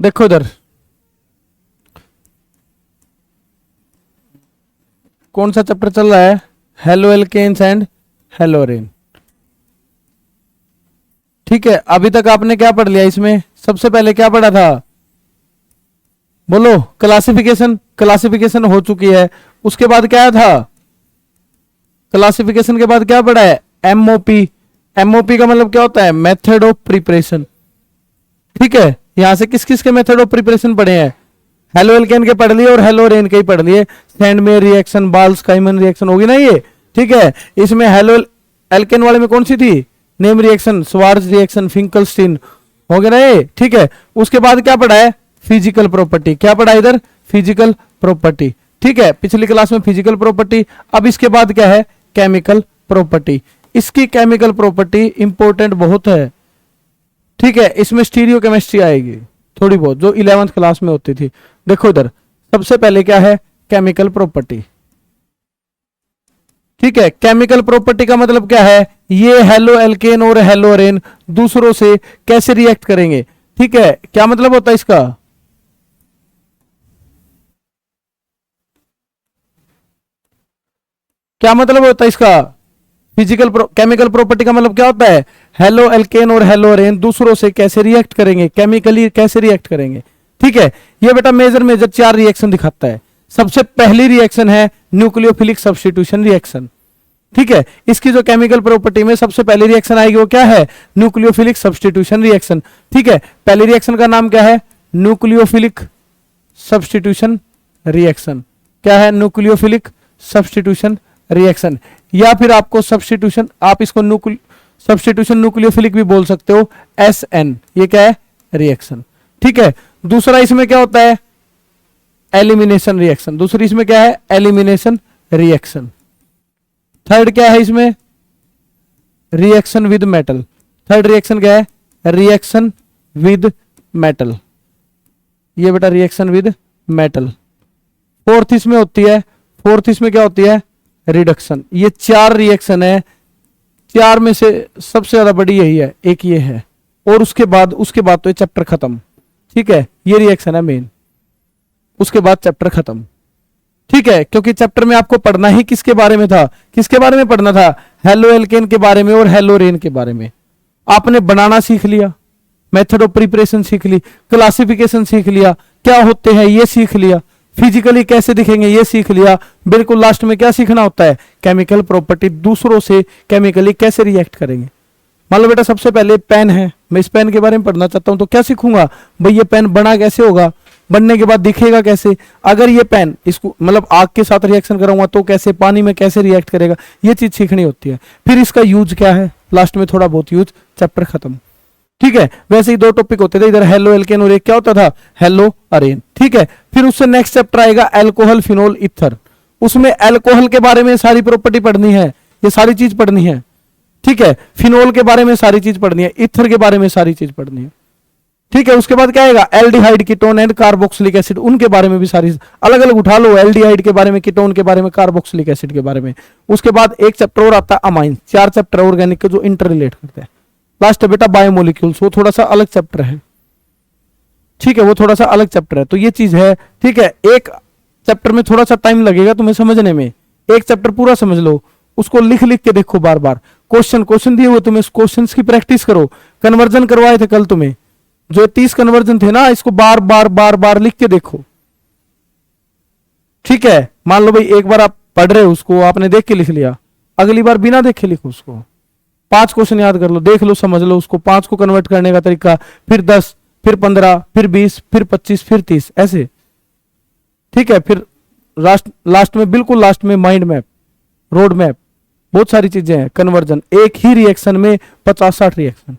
देखो इधर कौन सा चैप्टर चल रहा है, हेलो एल्केन्स एंड हेलोरेन। ठीक है, अभी तक आपने क्या पढ़ लिया इसमें, सबसे पहले क्या पढ़ा था, बोलो, क्लासिफिकेशन। क्लासिफिकेशन हो चुकी है। उसके बाद क्या था, क्लासिफिकेशन के बाद क्या पढ़ा है, एमओपी। एमओपी का मतलब क्या होता है, मेथड ऑफ प्रिपरेशन। ठीक है, यहां से किस किस के मेथड ऑफ प्रिपरेशन पढ़े हैं, हेलो एल्केन के पढ़ लिए और हेलोरेन के ही पढ़ लिए। सैंडमेयर रिएक्शन, बाल्स-काइमन रिएक्शन होगी ना ये। ठीक है, इसमें हेलो एल्केन वाले में कौन सी थी, नेम रिएक्शन, स्वार्ज रिएक्शन, फिंकलस्टीन हो गया ना ये। ठीक है, उसके बाद क्या पढ़ा है, फिजिकल प्रॉपर्टी। क्या पढ़ा इधर, फिजिकल प्रॉपर्टी। ठीक है, पिछली क्लास में फिजिकल प्रॉपर्टी। अब इसके बाद क्या है, केमिकल प्रॉपर्टी। इसकी केमिकल प्रॉपर्टी इंपॉर्टेंट बहुत है। ठीक है, इसमें स्टीरियो केमिस्ट्री आएगी थोड़ी बहुत, जो 11th क्लास में होती थी। देखो इधर सबसे पहले क्या है, केमिकल प्रॉपर्टी। ठीक है, केमिकल प्रॉपर्टी का मतलब क्या है, ये हेलो एल्केन और हेलोरेन दूसरों से कैसे रिएक्ट करेंगे। ठीक है, क्या मतलब होता है इसका, क्या मतलब होता है इसका, फिजिकल केमिकल प्रॉपर्टी का मतलब क्या होता है, हेलो एल्केन और हेलोरेन दूसरों से कैसे रिएक्ट करेंगे, केमिकली कैसे रिएक्ट करेंगे। ठीक है, ये बेटा मेजर मेजर 4 रिएक्शन दिखाता है। सबसे पहली रिएक्शन है न्यूक्लियोफिलिक सब्स्टिट्यूशन रिएक्शन। ठीक है, इसकी जो केमिकल प्रॉपर्टी में सबसे पहली रिएक्शन आएगी वो क्या है, न्यूक्लियोफिलिक सब्स्टिट्यूशन रिएक्शन। ठीक है, पहली रिएक्शन का नाम क्या है, न्यूक्लियोफिलिक सब्स्टिट्यूशन रिएक्शन। क्या है, न्यूक्लियोफिलिक सब्स्टिट्यूशन रिएक्शन, या फिर आपको सब्स्टिट्यूशन, आप इसको सब्स्टिट्यूशन न्यूक्लियोफिलिक भी बोल सकते हो, SN। ये क्या है, रिएक्शन। ठीक है, दूसरा इसमें क्या होता है, एलिमिनेशन रिएक्शन। दूसरी इसमें क्या है, एलिमिनेशन रिएक्शन। थर्ड क्या है इसमें, reaction with metal. Third reaction क्या है, रिएक्शन विद मेटल। ये बेटा रिएक्शन विद मेटल। फोर्थ इसमें होती है, फोर्थ इसमें क्या होती है, रिडक्शन। ये 4 रिएक्शन है, 4 में से सबसे ज्यादा बड़ी यही है, एक ये है, और उसके बाद तो ये चैप्टर खत्म। ठीक है, ये रिएक्शन है मेन, उसके बाद चैप्टर खत्म। ठीक है, क्योंकि चैप्टर में आपको पढ़ना ही किसके बारे में था, किसके बारे में पढ़ना था, हेलो एल्केन के बारे में और हेलोरेन के बारे में। आपने बनाना सीख लिया, मेथड ऑफ प्रिपरेशन सीख ली, क्लासिफिकेशन सीख लिया, क्या होते हैं ये सीख लिया, फिजिकली कैसे दिखेंगे ये सीख लिया। बिल्कुल लास्ट में क्या सीखना होता है, केमिकल प्रॉपर्टी, दूसरों से केमिकली कैसे रिएक्ट करेंगे। मान लो बेटा सबसे पहले पेन है, मैं इस पेन के बारे में पढ़ना चाहता हूं, तो क्या सीखूंगा, भाई ये पेन बना कैसे होगा, बनने के बाद दिखेगा कैसे, अगर ये पेन इसको मतलब आग के साथ रिएक्शन कराऊंगा तो कैसे, पानी में कैसे रिएक्ट करेगा, ये चीज सीखनी होती है। फिर इसका यूज क्या है, लास्ट में थोड़ा बहुत यूज, चैप्टर खत्म। ठीक है, वैसे ही 2 टॉपिक होते थे, इधर हेलो एल्केन और एक क्या होता था, हेलो अरेन। ठीक है, फिर उससे नेक्स्ट चैप्टर आएगा अल्कोहल फिनोल ईथर। उसमें अल्कोहल के बारे में सारी प्रॉपर्टी पढ़नी है, ये सारी चीज पढ़नी है। ठीक है, फिनोल के बारे में सारी चीज पढ़नी है, ईथर के बारे में सारी चीज पढ़नी है। ठीक है, उसके बाद क्या आएगा, aldehyde, ketone and carboxylic acid, उनके बारे में भी सारी अलग अलग उठा लो, एल्डिहाइड के बारे में, कीटोन के बारे में, कार्बोक्सिलिक एसिड के बारे में। उसके बाद एक चैप्टर और आता है अमाइन, 4 चैप्टर ऑर्गेनिक के जो इंटर रिलेट करते हैं। लास्ट बेटा बायोमोलिक्यूल्स, वो थोड़ा सा अलग चैप्टर है। ठीक है, वो थोड़ा सा अलग चैप्टर है, तो ये चीज है। ठीक है, एक चैप्टर में थोड़ा सा टाइम लगेगा तुम्हें समझने में, एक चैप्टर पूरा समझ लो, उसको लिख लिख के देखो बार बार, क्वेश्चन दिए हुए तुम्हें, क्वेश्चन की प्रैक्टिस करो। कन्वर्जन करवाए थे कल तुम्हें, जो 30 कन्वर्जन थे ना, इसको बार बार लिख के देखो। ठीक है, मान लो भाई एक बार आप पढ़ रहे हो, उसको आपने देख के लिख लिया, अगली बार बिना देखे लिखो उसको। 5 क्वेश्चन याद कर लो, देख लो, समझ लो उसको, 5 को कन्वर्ट करने का तरीका, फिर 10, फिर 15, फिर 20, फिर 25, फिर 30, ऐसे। ठीक है, फिर लास्ट में, बिल्कुल लास्ट में माइंड मैप, रोड मैप, बहुत सारी चीजें हैं। कन्वर्जन, एक ही रिएक्शन में 50-60 रिएक्शन,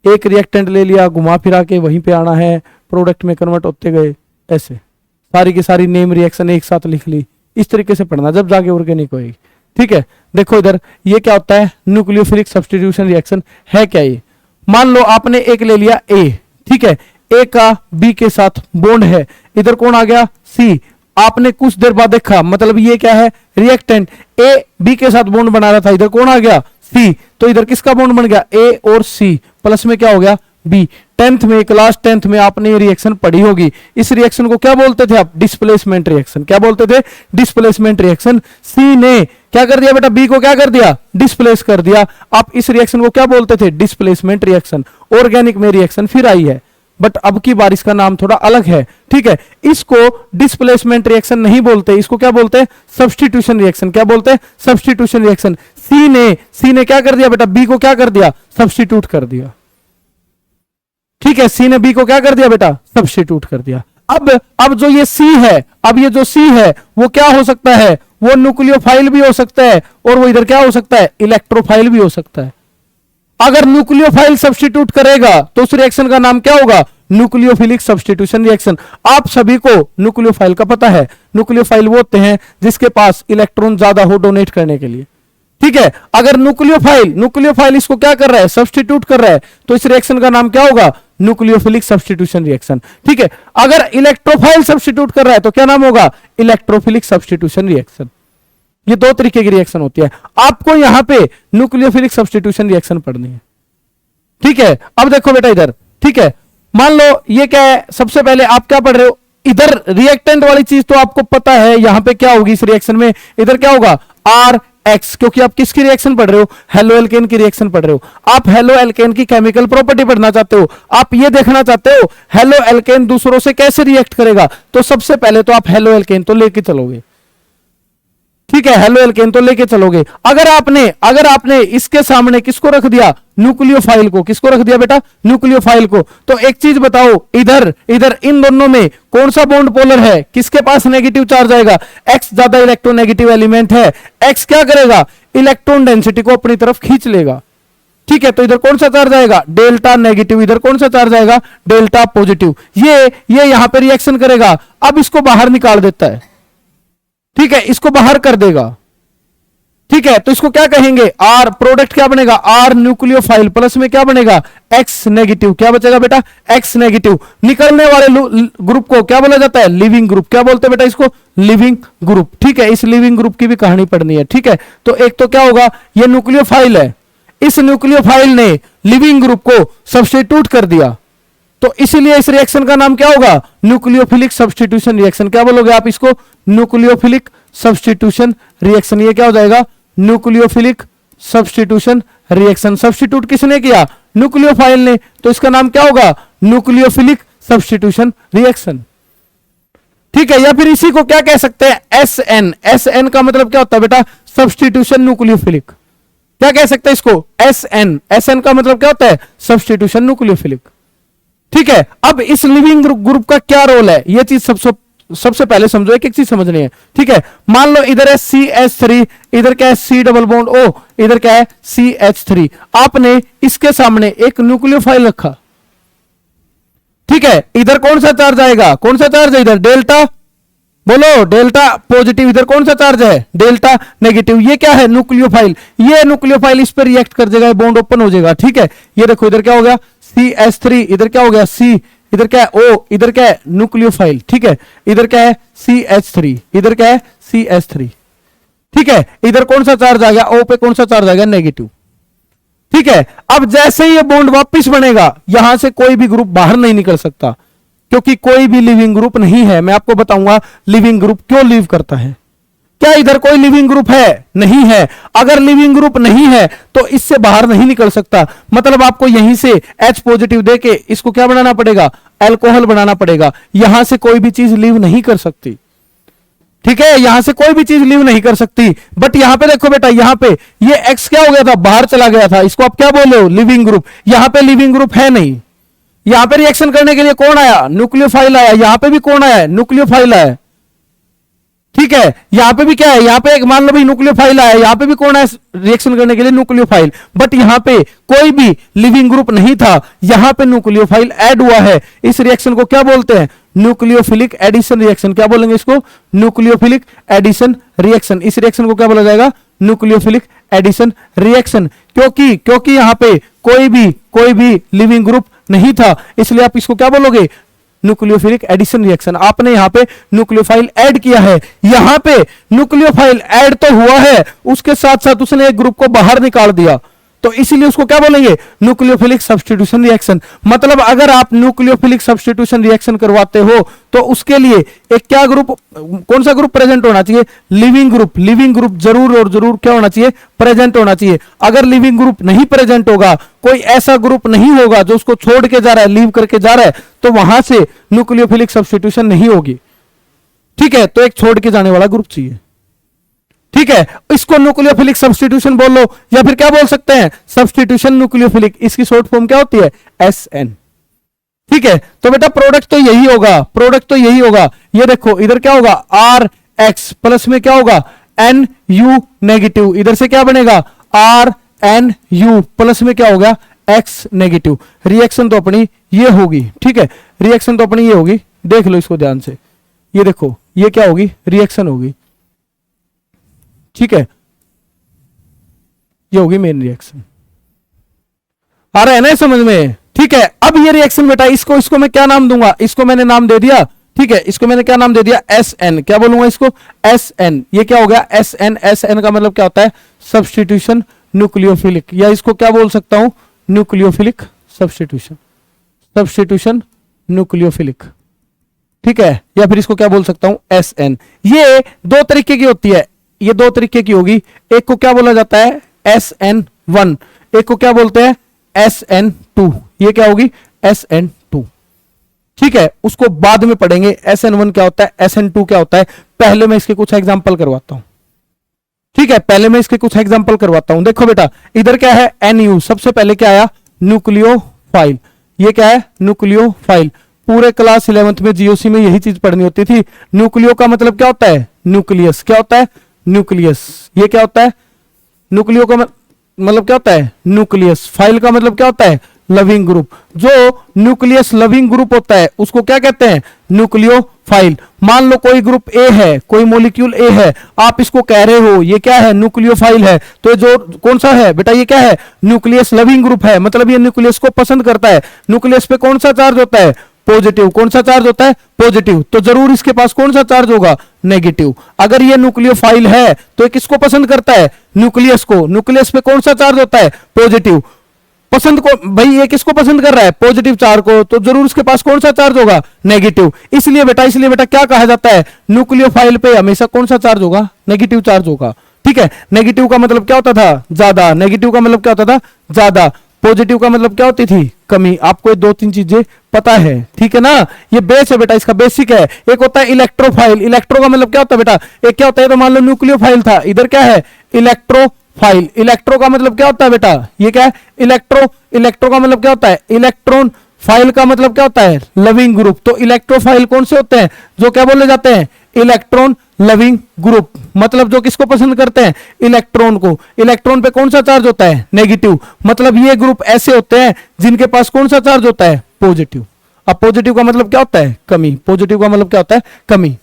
एक रिएक्टेंट ले लिया, घुमा फिरा के वहीं पे आना है, प्रोडक्ट में कन्वर्ट होते गए, ऐसे सारी की सारी नेम रिएक्शन एक साथ लिख ली। इस तरीके से पढ़ना, जब जाके ऑर्गेनिक होगी। ठीक है, देखो इधर ये क्या होता है, न्यूक्लियोफिलिक सब्स्टिट्यूशन रिएक्शन है क्या ये। मान लो आपने एक ले लिया A, ठीक है, A का B के साथ बॉन्ड है, इधर कौन आ गया, C। आपने कुछ देर बाद देखा, मतलब ये क्या है, रिएक्टेंट A B के साथ बॉन्ड बना रहा था, इधर कौन आ गया, C। तो इधर किसका बॉन्ड बन गया, A और C, प्लस में क्या हो गया, बी। 10th में, क्लास 10th में आपने ये रिएक्शन पढ़ी होगी। इस रिएक्शन को क्या बोलते थे आप? Displacement reaction. क्या बोलते थे? Displacement reaction. सी ने क्या कर दिया बेटा? बी को क्या कर दिया? डिस्प्लेस कर दिया। आप इस रिएक्शन को क्या बोलते थे? Displacement reaction. ऑर्गेनिक में रिएक्शन फिर आई है, बट अब की बार इसका नाम थोड़ा अलग है, ठीक है। इसको डिस्प्लेसमेंट रिएक्शन नहीं बोलते, इसको क्या बोलते हैं? Substitution reaction. क्या बोलते हैं? Substitution reaction. सी ने क्या कर दिया बेटा? बी को क्या कर दिया? सब्स्टिट्यूट कर दिया, ठीक है। सी ने बी को क्या कर दिया बेटा? सब्स्टिट्यूट कर दिया। अब जो ये सी है, अब ये जो सी है वो क्या हो सकता है? वो न्यूक्लियोफाइल भी हो सकता है, और वो इधर क्या हो सकता है? इलेक्ट्रोफाइल भी हो सकता है। अगर न्यूक्लियोफाइल सब्स्टिट्यूट करेगा तो उस रिएक्शन का नाम क्या होगा? Nucleophilic substitution reaction. आप सभी को न्यूक्लियोफाइल का पता है। न्यूक्लियोफाइल वो होते हैं जिसके पास इलेक्ट्रॉन ज्यादा हो डोनेट करने के लिए, ठीक है। अगर न्यूक्लियोफाइल इसको क्या कर रहा है? सब्स्टिट्यूट कर रहा है, तो इस रिएक्शन का नाम क्या होगा? न्यूक्लियोफिलिक सब्स्टिट्यूशन रिएक्शन, ठीक है। अगर इलेक्ट्रोफाइल सब्स्टिट्यूट कर रहा है तो क्या नाम होगा? Electrophilic substitution reaction. ये दो तरीके की रिएक्शन होती है। आपको यहां पे न्यूक्लियोफिलिक सब्स्टिट्यूशन रिएक्शन पढ़नी है, ठीक है। अब देखो बेटा इधर, ठीक है। मान लो ये क्या है? सबसे पहले आप क्या पढ़ रहे हो? इधर रिएक्टेंट वाली चीज तो आपको पता है, यहां पे क्या होगी इस रिएक्शन में? इधर क्या होगा? आर एक्स, क्योंकि आप किसकी रिएक्शन पढ़ रहे हो? हेलो एल्केन की रिएक्शन पढ़ रहे हो। आप हेलो एल्केन की केमिकल प्रॉपर्टी पढ़ना चाहते हो, आप ये देखना चाहते हो हेलो एल्केन दूसरों से कैसे रिएक्ट करेगा, तो सबसे पहले तो आप हेलो एल्केन तो लेके चलोगे, ठीक है। हेलो एल्केन तो लेके चलोगे। अगर आपने इसके सामने किसको रख दिया? न्यूक्लियोफाइल को। किसको रख दिया बेटा? न्यूक्लियोफाइल को। तो एक चीज बताओ, इधर इन दोनों में कौन सा बॉन्ड पोलर है? किसके पास नेगेटिव चार्ज आएगा? एक्स ज्यादा इलेक्ट्रोनेगेटिव एलिमेंट है। एक्स क्या करेगा? इलेक्ट्रॉन डेंसिटी को अपनी तरफ खींच लेगा, ठीक है। तो इधर कौन सा चार्ज आएगा? Delta negative. इधर कौन सा चार्ज आएगा? Delta positive. ये यहां पर रिएक्शन करेगा। अब इसको बाहर निकाल देता है, ठीक है, इसको बाहर कर देगा, ठीक है। तो इसको क्या कहेंगे? आर। प्रोडक्ट क्या बनेगा? आर न्यूक्लियोफाइल प्लस में क्या बनेगा? X negative. क्या बचेगा बेटा? X negative. निकलने वाले ग्रुप को क्या बोला जाता है? Leaving group. क्या बोलते हैं बेटा इसको? लिविंग ग्रुप, ठीक है। इस लिविंग ग्रुप की भी कहानी पढ़नी है, ठीक है। तो एक तो क्या होगा? ये न्यूक्लियोफाइल है, इस न्यूक्लियोफाइल ने लिविंग ग्रुप को सब्स्टिट्यूट कर दिया, तो इसीलिए इस रिएक्शन का नाम क्या होगा? Nucleophilic substitution reaction. क्या बोलोगे आप इसको? Nucleophilic substitution reaction. ये क्या हो जाएगा? Nucleophilic substitution reaction. सब्स्टिट्यूट किसने किया? न्यूक्लियोफाइल ने, तो इसका नाम क्या होगा? न्यूक्लियोफिलिक सब्स्टिट्यूशन रिएक्शन, ठीक है। या फिर इसी को क्या कह सकते हैं? एसएन। एसएन का मतलब क्या होता है बेटा? Substitution nucleophilic. क्या कह सकते हैं इसको? एसएन। एसएन का मतलब क्या होता है? सब्स्टिट्यूशन न्यूक्लियोफिलिक, ठीक है। अब इस लिविंग ग्रुप का क्या रोल है? ये चीज सबसे पहले समझो, एक चीज समझनी है, ठीक है। मान लो इधर है CH3, इधर क्या है? C डबल बॉन्ड O, इधर क्या है? CH3। आपने इसके सामने एक न्यूक्लियोफाइल रखा, ठीक है। इधर कौन सा चार्ज आएगा? कौन सा चार्ज है इधर? डेल्टा। बोलो, डेल्टा पॉजिटिव। इधर कौन सा चार्ज है? Delta negative. ये क्या है? न्यूक्लियोफाइल। ये न्यूक्लियोफाइल इस पर रिएक्ट कर देगा, बॉन्ड ओपन हो जाएगा, ठीक है। ये देखो इधर क्या हो गया? CH3, इधर क्या हो गया? C, इधर क्या है? O, इधर क्या है? न्यूक्लियोफाइल, ठीक है। इधर क्या है? CH3, इधर क्या है? CH3, ठीक है। इधर कौन सा चार्ज आ गया? O पे कौन सा चार्ज आ गया? नेगेटिव, ठीक है। अब जैसे ही ये बॉन्ड वापस बनेगा, यहां से कोई भी ग्रुप बाहर नहीं निकल सकता, क्योंकि कोई भी लिविंग ग्रुप नहीं है। मैं आपको बताऊंगा लिविंग ग्रुप क्यों लीव करता है। क्या इधर कोई लिविंग ग्रुप है? नहीं है। अगर लिविंग ग्रुप नहीं है तो इससे बाहर नहीं निकल सकता, मतलब आपको यहीं से H पॉजिटिव देके इसको क्या बनाना पड़ेगा? अल्कोहल बनाना पड़ेगा। यहां से कोई भी चीज लीव नहीं कर सकती, ठीक है। यहां से कोई भी चीज लीव नहीं कर सकती। बट यहां पे देखो बेटा, यहां पे ये X क्या हो गया था? बाहर चला गया था। इसको आप क्या बोले हो? Leaving group. यहां पे लिविंग ग्रुप है नहीं। यहां पे रिएक्शन करने के लिए कौन आया? न्यूक्लियोफाइल आया। यहां पे भी कौन आया? न्यूक्लियोफाइल आया, ठीक है। यहां पे भी क्या है? यहां पे एक मान लो भाई न्यूक्लियोफाइल आया, यहां पे भी कौन है रिएक्शन करने के लिए? न्यूक्लियोफाइल। बट यहां पे कोई भी लिविंग ग्रुप नहीं था, यहां पे न्यूक्लियोफाइल ऐड हुआ है। इस रिएक्शन को क्या बोलते हैं? Nucleophilic addition reaction. क्या बोलेंगे इसको? Nucleophilic addition reaction. इस रिएक्शन को क्या बोला जाएगा? Nucleophilic addition reaction. क्योंकि यहां पे कोई भी लिविंग ग्रुप नहीं था, इसलिए आप इसको क्या बोलोगे? Nucleophilic addition reaction. आपने यहां पे न्यूक्लियोफाइल ऐड किया है। यहां पे न्यूक्लियोफाइल ऐड तो हुआ है, उसके साथ साथ उसने एक ग्रुप को बाहर निकाल दिया, तो इसीलिए उसको क्या बोलेंगे, न्यूक्लियोफिलिक सब्स्टिट्यूशन रिएक्शन। मतलब अगर आप न्यूक्लियोफिलिक सब्स्टिट्यूशन रिएक्शन करवाते हो तो उसके लिए एक क्या ग्रुप, कौन सा ग्रुप प्रेजेंट होना चाहिए, लिविंग ग्रुप। लिविंग ग्रुप जरूर और जरूर क्या होना चाहिए, प्रेजेंट होना चाहिए। अगर लिविंग ग्रुप नहीं प्रेजेंट होगा, कोई ऐसा ग्रुप नहीं होगा जो उसको छोड़ के जा रहा है, लीव करके जा रहा है, तो वहां से न्यूक्लियोफिलिक सब्स्टिट्यूशन नहीं होगी। ठीक है, तो एक छोड़ के जाने वाला ग्रुप चाहिए। ठीक है, इसको न्यूक्लियोफिलिक सब्स्टिट्यूशन बोल लो, या फिर क्या बोल सकते हैं, सब्स्टिट्यूशन न्यूक्लियोफिलिक। इसकी शॉर्ट फॉर्म क्या होती है, SN। ठीक है, तो बेटा प्रोडक्ट तो यही होगा, प्रोडक्ट तो यही होगा। ये देखो इधर क्या होगा, RX प्लस में क्या होगा, NU नेगेटिव। इधर से क्या बनेगा, RNU प्लस में क्या होगा, X नेगेटिव। रिएक्शन तो अपनी ये होगी। ठीक है, रिएक्शन तो अपनी ये होगी, देख लो इसको ध्यान से। ये देखो ये क्या होगी, रिएक्शन होगी। ठीक है, ये होगी मेन रिएक्शन। आ रहा है ना समझ में। ठीक है, अब ये रिएक्शन बेटा इसको मैं क्या नाम दूंगा, इसको मैंने नाम दे दिया। ठीक है, इसको मैंने क्या नाम दे दिया, SN। क्या बोलूंगा इसको, SN। ये क्या हो गया, SN। SN का मतलब क्या होता है, सब्स्टिट्यूशन न्यूक्लियोफिलिक, या इसको क्या बोल सकता हूं, न्यूक्लियोफिलिक सब्स्टिट्यूशन, सब्स्टिट्यूशन न्यूक्लियोफिलिक। ठीक है, या फिर इसको क्या बोल सकता हूं, SN। ये दो तरीके की होती है, ये दो तरीके की होगी। एक को क्या बोला जाता है, SN1, एक को क्या बोलते हैं, SN2। ये क्या होगी, SN2। ठीक है, उसको बाद में पढ़ेंगे, SN1 क्या होता है, SN2 क्या होता है। पहले मैं इसके कुछ एग्जांपल करवाता हूं। ठीक है, पहले मैं इसके कुछ एग्जांपल करवाता हूं। देखो बेटा इधर क्या है, NU। सबसे पहले क्या आया, न्यूक्लियोफाइल। ये क्या है, न्यूक्लियोफाइल। पूरे क्लास 11th में जीओसी में यही चीज पढ़नी होती थी। न्यूक्लियो का मतलब क्या होता है, न्यूक्लियस। क्या होता है, न्यूक्लियस। ये क्या होता है, न्यूक्लियो का मतलब क्या होता है, न्यूक्लियस। फाइल का मतलब क्या होता है, लविंग ग्रुप। जो न्यूक्लियस लविंग ग्रुप होता है उसको क्या कहते हैं, न्यूक्लियोफाइल। मान लो कोई ग्रुप ए है, कोई मॉलिक्यूल ए है, आप इसको कह रहे हो ये क्या है, न्यूक्लियोफाइल है, तो जो कौन सा है बेटा, ये क्या है, न्यूक्लियस लविंग ग्रुप है। मतलब ये न्यूक्लियस को पसंद करता है। न्यूक्लियस पे कौन सा चार्ज होता है, पॉजिटिव। कौन सा चार्ज होता है, पॉजिटिव। तो जरूर इसके पास कौन सा चार्ज होगा, नेगेटिव। अगर ये न्यूक्लियोफाइल है तो ये किसको पसंद करता है, न्यूक्लियस को। न्यूक्लियस पे कौन सा चार्ज होता है, पॉजिटिव। पसंद को भाई ये किसको पसंद कर रहा है, पॉजिटिव चार्ज को, तो जरूर इसके पास कौन सा चार्ज होगा, नेगेटिव। इसलिए बेटा क्या कहा जाता है, न्यूक्लियोफाइल पे हमेशा कौन सा चार्ज होगा, नेगेटिव चार्ज होगा। ठीक है, नेगेटिव का मतलब क्या होता था, ज्यादा। नेगेटिव का मतलब क्या होता था, ज्यादा। पॉजिटिव का मतलब क्या होती थी, कमी। आपको ये दो तीन चीजें पता है। ठीक है ना, ये बेस है बेटा, इसका बेसिक है। एक होता है इलेक्ट्रोफाइल। इलेक्ट्रो का मतलब क्या होता है बेटा, एक क्या होता है, तो मान लो न्यूक्लियोफाइल था, इधर क्या है, इलेक्ट्रोफाइल। इलेक्ट्रो का मतलब क्या होता है बेटा, ये क्या है, इलेक्ट्रो। इलेक्ट्रो का मतलब क्या होता है, इलेक्ट्रॉन। फाइल का मतलब क्या होता है, लविंग ग्रुप। तो इलेक्ट्रोफाइल कौन से होते हैं, जो क्या बोले जाते हैं, इलेक्ट्रॉन लविंग ग्रुप। मतलब जो किसको पसंद करते हैं, इलेक्ट्रॉन को। इलेक्ट्रॉन पे कौन सा चार्ज होता है, नेगेटिव। मतलब ये ग्रुप ऐसे होते हैं जिनके पास कौन सा चार्ज होता है, पॉजिटिव। अब पॉजिटिव का मतलब क्या होता है, कमी। पॉजिटिव का मतलब क्या होता है, कमी।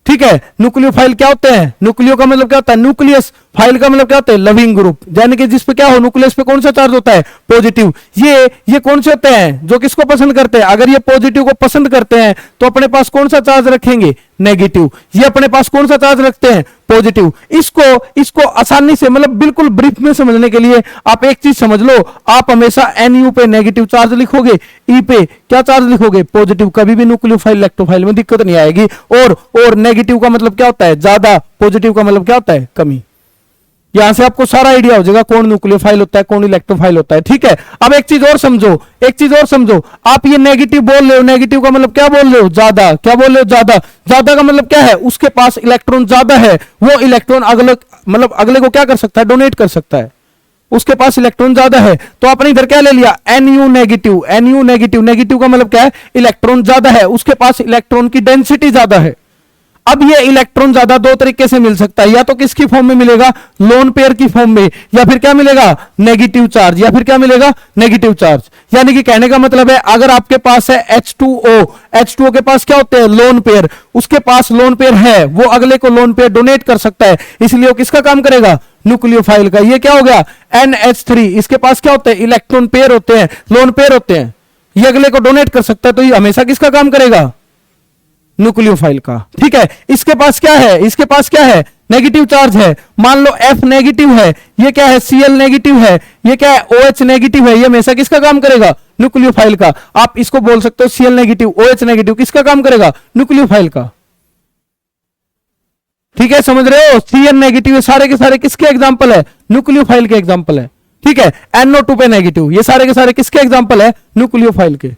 ठीक है, न्यूक्लियोफाइल क्या होते हैं, न्यूक्लियो का मतलब क्या होता है, न्यूक्लियस। फाइल का मतलब क्या होता है, लविंग ग्रुप। यानी कि जिस पे क्या हो, न्यूक्लियस पे कौन सा चार्ज होता है, पॉजिटिव। ये कौन से होते हैं, जो किसको पसंद करते हैं, अगर ये पॉजिटिव को पसंद करते हैं तो अपने पास कौन सा चार्ज रखेंगे, नेगेटिव। ये अपने पास कौन सा चार्ज रखते हैं, पॉजिटिव। इसको आसानी से मतलब बिल्कुल ब्रीफ में समझने के लिए आप एक चीज समझ लो, आप हमेशा NU पे नेगेटिव चार्ज लिखोगे, E पे क्या चार्ज लिखोगे, पॉजिटिव। कभी भी न्यूक्लियोफाइल इलेक्ट्रोफाइल में दिक्कत नहीं आएगी। और नेगेटिव का मतलब क्या होता है, ज्यादा। पॉजिटिव का मतलब क्या होता है, कमी। यहां से आपको सारा आइडिया हो जाएगा कौन न्यूक्लियोफाइल होता है, कौन इलेक्ट्रोफाइल होता है। ठीक है, अब एक चीज और समझो, आप ये नेगेटिव बोल रहे हो, नेगेटिव का मतलब क्या बोल रहे हो, ज्यादा। क्या बोल रहे हो, ज्यादा। ज्यादा का मतलब क्या है, उसके पास इलेक्ट्रॉन ज्यादा है, वो इलेक्ट्रॉन अगले को क्या कर सकता है, डोनेट कर सकता है, उसके पास इलेक्ट्रॉन ज्यादा है। तो आपने इधर क्या ले लिया, NU negative. NU negative, negative का मतलब क्या है, इलेक्ट्रॉन ज्यादा है, उसके पास इलेक्ट्रॉन की डेंसिटी ज्यादा है। अब ये इलेक्ट्रॉन ज्यादा दो तरीके से मिल सकता है, या तो किसकी फॉर्म में मिलेगा, लोन पेयर की फॉर्म में, या फिर क्या मिलेगा, नेगेटिव चार्ज, या फिर क्या मिलेगा, नेगेटिव चार्ज। यानी कि कहने का मतलब है, अगर आपके पास है H2O के पास क्या होते हैं, लोन पेयर। उसके पास लोन पेयर है, वो अगले को लोन पेयर डोनेट कर सकता है, इसलिए वो किसका काम करेगा, न्यूक्लियोफाइल का। ये क्या हो गया, NH3। इसके पास क्या होते हैं, इलेक्ट्रॉन पेयर होते हैं, लोन पेयर होते हैं, ये अगले को डोनेट कर सकता है, तो ये हमेशा किसका काम करेगा, न्यूक्लियोफाइल का। ठीक है, इसके पास क्या है, नेगेटिव चार्ज है। मान लो F नेगेटिव है, ये क्या है Cl नेगेटिव है, ये क्या है OH नेगेटिव है, ये हमेशा किसका काम करेगा? न्यूक्लियोफाइल का। आप इसको बोल सकते हो Cl नेगेटिव, OH नेगेटिव, किसका काम करेगा? न्यूक्लियोफाइल का। ठीक है, समझ रहे हो? Cn नेगेटिव सारे के सारे किसके एग्जांपल है? न्यूक्लियोफाइल के एग्जांपल है। ठीक है, NO2 पे नेगेटिव, ये सारे के सारे किसके एग्जांपल है? न्यूक्लियोफाइल के।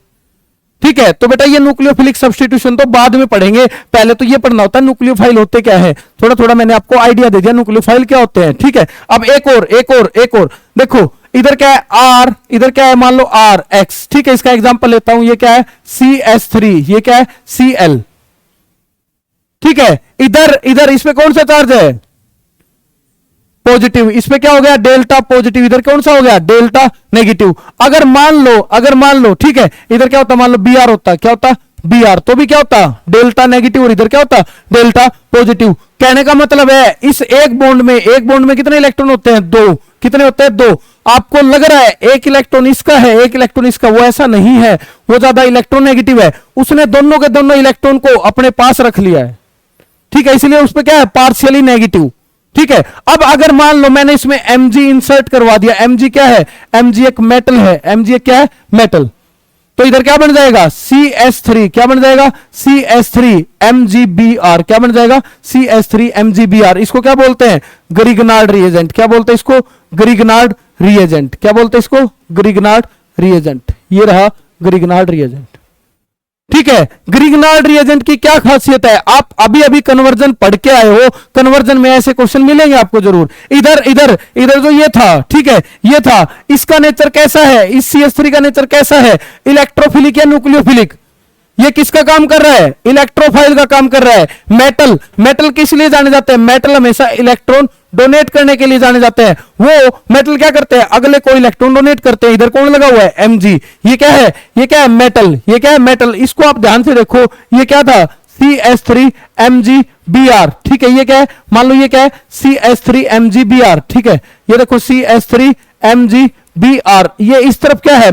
ठीक है, तो बेटा ये न्यूक्लियोफिलिक सब्स्टिट्यूशन तो बाद में पढ़ेंगे, पहले तो ये पढ़ना होता है न्यूक्लियोफाइल होते क्या है। थोड़ा थोड़ा मैंने आपको आइडिया दे दिया न्यूक्लियोफाइल क्या होते हैं। ठीक है, अब एक और देखो, इधर क्या है R, इधर क्या है? मान लो RX। ठीक है, इसका एग्जांपल लेता हूं, ये क्या है? CS3, ये क्या है? Cl। ठीक है, इधर इसमें कौन सा चार्ज है? पॉजिटिव। इसमें क्या हो गया? Delta positive. इधर कौन सा हो गया? Delta negative. अगर मान लो ठीक है, इधर क्या होता? मान लो Br होता, क्या होता? Br, तो भी क्या होता? Delta negative. और इधर क्या होता? Delta positive. कहने का मतलब है इस एक बॉन्ड में कितने इलेक्ट्रॉन होते हैं? 2। कितने होते हैं? 2। आपको लग रहा है एक इलेक्ट्रॉन इसका है, एक इलेक्ट्रॉन इसका, वो ऐसा नहीं है, वो ज्यादा इलेक्ट्रॉन नेगेटिव है। उसने दोनों के दोनों इलेक्ट्रॉन को अपने पास रख लिया है। ठीक है, इसलिए उसमें क्या है? Partially negative. ठीक है, अब अगर मान लो मैंने इसमें Mg इंसर्ट करवा दिया, Mg क्या है? Mg एक मेटल है, Mg क्या है? मेटल। तो इधर क्या बन जाएगा? CS3। क्या बन जाएगा? CS3 MgBr। क्या बन जाएगा? CS3 MgBr। इसको क्या बोलते हैं? Grignard reagent. क्या बोलते हैं इसको? Grignard reagent. क्या बोलते हैं इसको? Grignard reagent. ये रहा ग्रिगनार्ड रिएजेंट। ठीक है, ग्रिगनार्ड रिएजेंट की क्या खासियत है? आप अभी अभी कन्वर्जन पढ़ के आए हो, कन्वर्जन में ऐसे क्वेश्चन मिलेंगे आपको जरूर। इधर जो ये था, ठीक है, ये था, इसका नेचर कैसा है? इस CS3 का नेचर कैसा है? इलेक्ट्रोफिलिक या न्यूक्लियोफिलिक? ये किसका काम कर रहा है? इलेक्ट्रोफाइल का काम कर रहा है। मेटल किस लिए जाने जाते हैं? मेटल हमेशा इलेक्ट्रॉन डोनेट करने के लिए जाने जाते हैं। वो मेटल क्या करते हैं? अगले को इलेक्ट्रॉन डोनेट करते हैं। इधर कौन लगा हुआ है? Mg। ये क्या है? ये क्या है? मेटल। ये क्या है? मेटल। इसको आप ध्यान से देखो, ये क्या था? CS3 MgBr। ठीक है, ये क्या है? मान लो ये क्या है? CS3 MgBr। ठीक है, ये देखो CS3 MgBr। ये इस तरफ क्या है?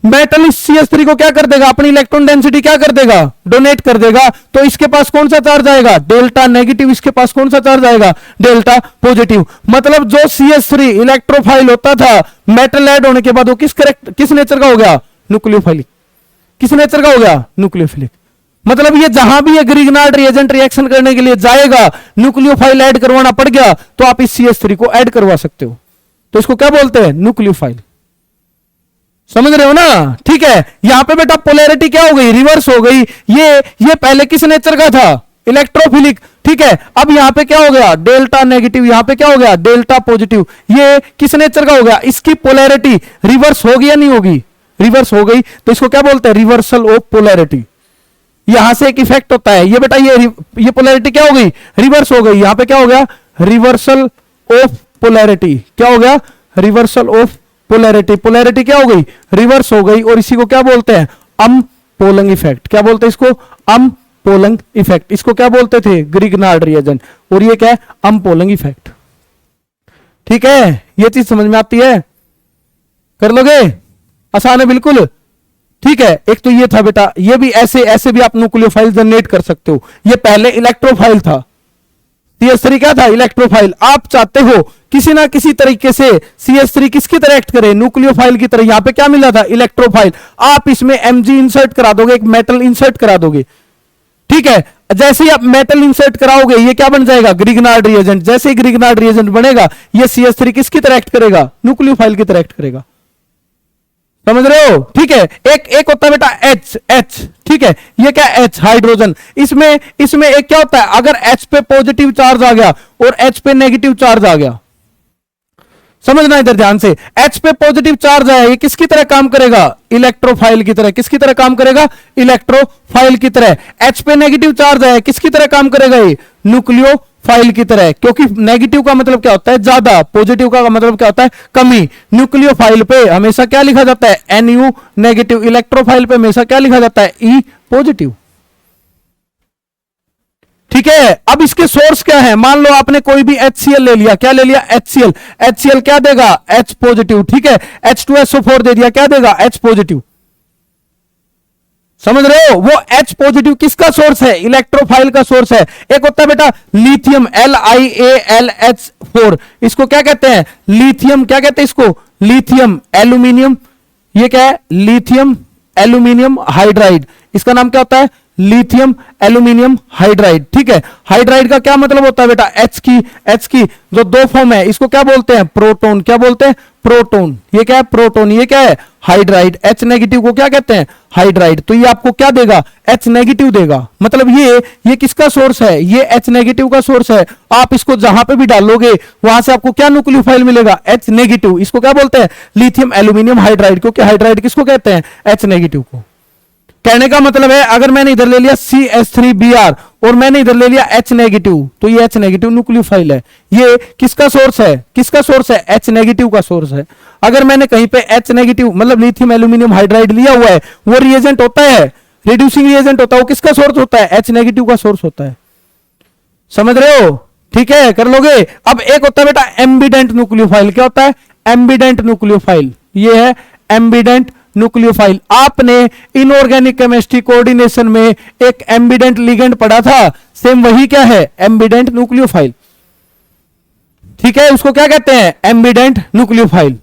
मेटल इस CS3 को क्या कर देगा? अपनी इलेक्ट्रॉन डेंसिटी क्या कर देगा? डोनेट कर देगा। तो इसके पास कौन सा चार्ज आएगा? Delta negative. इसके पास कौन सा चार्ज आएगा? Delta positive. मतलब जो CS3 इलेक्ट्रोफाइल होता था, मेटल ऐड होने के बाद वो किस नेचर का हो गया? न्यूक्लियोफाइलिक। किस नेचर का हो गया? न्यूक्लियोफिलिक। मतलब ये जहां भी ये ग्रिगनार्ड रिएजेंट रिएक्शन करने के लिए जाएगा, न्यूक्लियोफाइल ऐड करवाना पड़ गया, तो आप इस CS3 को ऐड करवा सकते हो। तो इसको क्या बोलते हैं? न्यूक्लियोफाइल। समझ रहे हो ना? ठीक है, यहां पे बेटा पोलैरिटी क्या हो गई? रिवर्स हो गई। ये पहले किस नेचर का था? इलेक्ट्रोफिलिक। ठीक है, अब यहां पे क्या हो गया? Delta negative. यहां पे क्या हो गया? Delta positive. ये किस नेचर का हो गया? इसकी पोलैरिटी रिवर्स होगी या नहीं होगी? रिवर्स हो गई। तो इसको क्या बोलते हैं? Reversal of polarity. यहां से एक इफेक्ट होता है, ये बेटा ये पोलैरिटी क्या हो गई? रिवर्स हो गई। यहां पे क्या हो गया? Reversal of polarity. क्या हो गया? रिवर्सल ऑफ पोलैरिटी क्या हो गई? रिवर्स हो गई। और इसी को क्या बोलते हैं? अम्पोलंग इफेक्ट। क्या बोलते हैं इसको? अम्पोलंग इफेक्ट। इसको क्या बोलते थे? Grignard reagent. और ये क्या है? अम्पोलंग इफेक्ट। ठीक है, ये चीज समझ में आती है? कर लोगे? आसान है बिल्कुल। ठीक है, एक तो ये था बेटा, ये भी ऐसे भी आप न्यूक्लियोफाइल जनरेट कर सकते हो। ये पहले इलेक्ट्रोफाइल था। CS3 क्या था? इलेक्ट्रोफाइल। आप चाहते हो किसी ना किसी तरीके से CS3 किसकी तरह एक्ट करे? न्यूक्लियोफाइल की तरह। यहां पे क्या मिला था? इलेक्ट्रोफाइल। आप इसमें Mg इंसर्ट करा दोगे, एक मेटल इंसर्ट करा दोगे। ठीक है, जैसे ही आप मेटल इंसर्ट कराओगे, ये क्या बन जाएगा? Grignard reagent. जैसे ही ग्रिगनार्ड रिएजेंट बनेगा, ये CS3 किसकी तरह एक्ट करेगा? न्यूक्लियोफाइल की तरह एक्ट करेगा। समझ रहे हो? ठीक है, एक होता है बेटा H। ठीक है, ये क्या? H hydrogen. इसमें एक क्या होता है? अगर H पे पॉजिटिव चार्ज आ गया और H पे नेगेटिव चार्ज आ गया, समझना इधर ध्यान से। H पे पॉजिटिव चार्ज आया, ये किसकी तरह काम करेगा? इलेक्ट्रोफाइल की तरह। किसकी तरह काम करेगा? इलेक्ट्रोफाइल की तरह। H पे नेगेटिव चार्ज आया, किसकी तरह काम करेगा? ये न्यूक्लियोफाइल की तरह। क्योंकि नेगेटिव का मतलब क्या होता है? ज्यादा। पॉजिटिव का मतलब क्या होता है? कमी। न्यूक्लियोफाइल पे हमेशा क्या लिखा जाता है? Nu negative. इलेक्ट्रोफाइल पे हमेशा क्या लिखा जाता है? E positive. ठीक है, अब इसके सोर्स क्या है? मान लो आपने कोई भी HCl ले लिया। क्या ले लिया? HCl क्या देगा? H positive. ठीक है, H2SO4 दे दिया, क्या देगा? H positive. समझ रहे हो? वो H पॉजिटिव किसका सोर्स है? इलेक्ट्रोफाइल का सोर्स है। एक होता है बेटा लिथियम, LiAlH4, इसको क्या कहते हैं? लिथियम। क्या कहते हैं इसको? Lithium aluminium. ये क्या है? Lithium aluminium hydride. इसका नाम क्या होता है? Lithium aluminium hydride. ठीक है, हाइड्राइड का क्या मतलब होता है बेटा? H की जो दो फॉर्म है इसको क्या बोलते हैं? प्रोटोन। क्या बोलते हैं? प्रोटोन। ये क्या है? प्रोटोन। ये क्या है? हाइड्राइड। H नेगेटिव को क्या कहते हैं? हाइड्राइड। तो ये आपको क्या देगा? H नेगेटिव देगा। मतलब ये किसका सोर्स है? ये H नेगेटिव का सोर्स है। आप इसको जहां पे भी डालोगे वहां से आपको क्या न्यूक्लियोफाइल मिलेगा? H negative. इसको क्या बोलते हैं? Lithium aluminium hydride. क्योंकि हाइड्राइड किसको कहते हैं? H नेगेटिव को। कहने का मतलब है अगर मैंने इधर ले लिया CH3Br और मैंने इधर ले लिया H नेगेटिव, तो ये H नेगेटिव न्यूक्लियोफाइल है। ये किसका सोर्स है? किसका सोर्स है? H नेगेटिव का सोर्स है। अगर मैंने कहीं पे H नेगेटिव मतलब लिथियम एल्यूमिनियम हाइड्राइड लिया हुआ है, वो रिएजेंट होता है, रिड्यूसिंग रिएजेंट होता है, वो किसका सोर्स होता है? H नेगेटिव का सोर्स होता है। समझ रहे हो? ठीक है, कर लोगे। अब एक होता है बेटा एम्बिडेंट न्यूक्लियोफाइल। क्या होता है? Ambient nucleophile. ये है एम्बिडेंट न्यूक्लियोफाइल। आपने इनऑर्गेनिक केमिस्ट्री कोऑर्डिनेशन में एक एम्बिडेंट लिगेंड पढ़ा था, सेम वही क्या है? Ambient nucleophile. ठीक है, उसको क्या कहते हैं? Ambient nucleophile.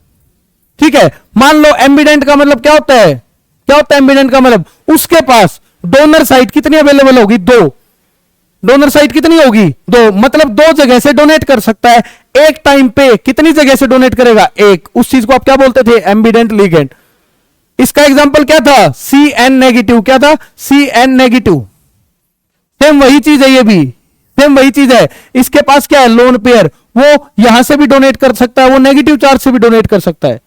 ठीक है, मान लो एम्बिडेंट का मतलब क्या होता है? क्या होता है एम्बिडेंट का मतलब? उसके पास डोनर साइट कितनी अवेलेबल होगी? 2। डोनर साइट कितनी होगी? 2। मतलब 2 जगह से डोनेट कर सकता है एक टाइम पे। कितनी जगह से डोनेट करेगा? 1। उस चीज को आप क्या बोलते थे? Ambient ligand. इसका एग्जांपल क्या था? Cn negative. क्या था? Cn negative. सेम वही चीज है, ये भी सेम वही चीज है। इसके पास क्या है? Lone pair. वो यहां से भी डोनेट कर सकता है, वो नेगेटिव चार्ज से भी डोनेट कर सकता है।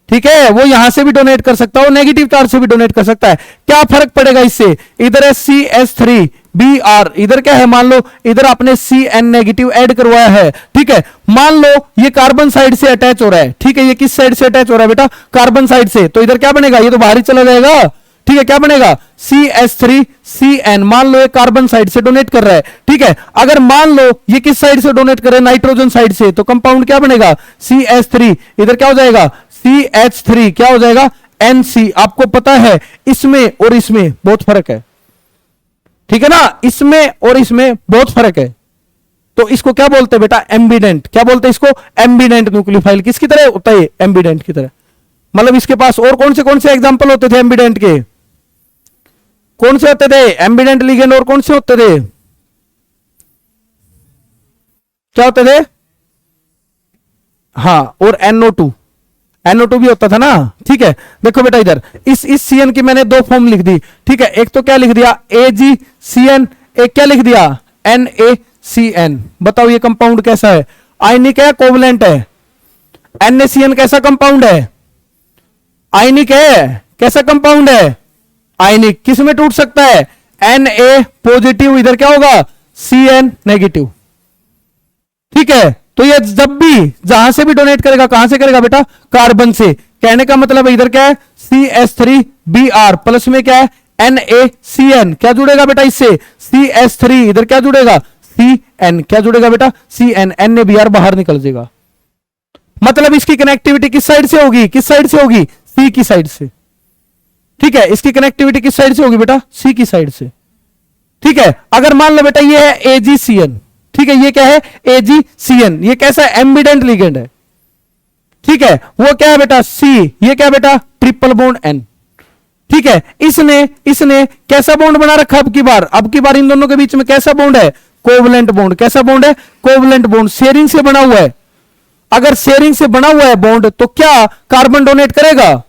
ठीक है, वो यहां से भी डोनेट कर सकता है, वो नेगेटिव चार्ज से भी डोनेट कर सकता है। क्या फर्क पड़ेगा इससे? इधर है CH3Br, इधर क्या है? मान लो इधर आपने Cn नेगेटिव ऐड करवाया है। ठीक है, मान लो ये कार्बन साइड से अटैच हो रहा है। ठीक है, ये किस साइड से अटैच हो रहा है बेटा? कार्बन साइड से। तो इधर क्या बनेगा? ये तो बाहर ही चला जाएगा। ठीक है, क्या बनेगा? CH3Cn। मान लो ये कार्बन साइड से डोनेट कर रहा है। ठीक है, अगर मान लो ये किस साइड से डोनेट कर रहा है? नाइट्रोजन साइड से। तो कंपाउंड क्या बनेगा? CH3। इधर क्या हो जाएगा? CH3। क्या हो जाएगा? NC। आपको पता है इसमें और इसमें बहुत फर्क है। ठीक है ना, इसमें और इसमें बहुत फर्क है। तो इसको क्या बोलते हैं बेटा? एम्बिडेंट। क्या बोलते हैं इसको? Ambient nucleophile. किसकी तरह होता है? एम्बिडेंट की तरह। मतलब इसके पास और कौन से एग्जांपल होते थे एम्बिडेंट के? कौन से होते थे एम्बिडेंट लिगेंड? और कौन से होते थे? क्या होते थे? हाँ, और NO2 भी होता था ना। ठीक है, देखो बेटा इधर इस CN की मैंने 2 फॉर्म लिख दी। ठीक है, एक तो क्या लिख दिया? AgCN, एक क्या लिख दिया? NaCN। बताओ ये कंपाउंड कैसा है? आयनिक है, कोवलेंट है? NaCN कैसा कंपाउंड है? आयनिक है। कैसा कंपाउंड है? आयनिक। किस में टूट सकता है? Na positive. इधर क्या होगा? Cn negative. ठीक है, तो ये जब भी जहां से भी डोनेट करेगा, कहां से करेगा बेटा? कार्बन से। कहने का मतलब है इधर क्या है? CH3Br प्लस में क्या है? NaCN। क्या जुड़ेगा बेटा इससे? CH3। इधर क्या जुड़ेगा? Cn। क्या जुड़ेगा बेटा? Cn। NaBr बाहर निकल जाएगा। मतलब इसकी कनेक्टिविटी किस साइड से होगी? किस साइड से होगी? C की साइड से। ठीक है, इसकी कनेक्टिविटी किस साइड से होगी बेटा? C की साइड से। ठीक है, अगर मान लो बेटा ये है AgCN। ठीक है, ये क्या है? AgCN। ये कैसा है? एम्बिडेंट लिगेंड है। ठीक है, वो क्या है बेटा? C। ये क्या है बेटा? Triple bond N। ठीक है, इसने कैसा बॉन्ड बना रखा? अब की बार इन दोनों के बीच में कैसा बॉन्ड है? Covalent bond. कैसा बॉन्ड है? Covalent bond. शेयरिंग से बना हुआ है। अगर शेयरिंग से बना हुआ है बॉन्ड, तो क्या कार्बन डोनेट करेगा?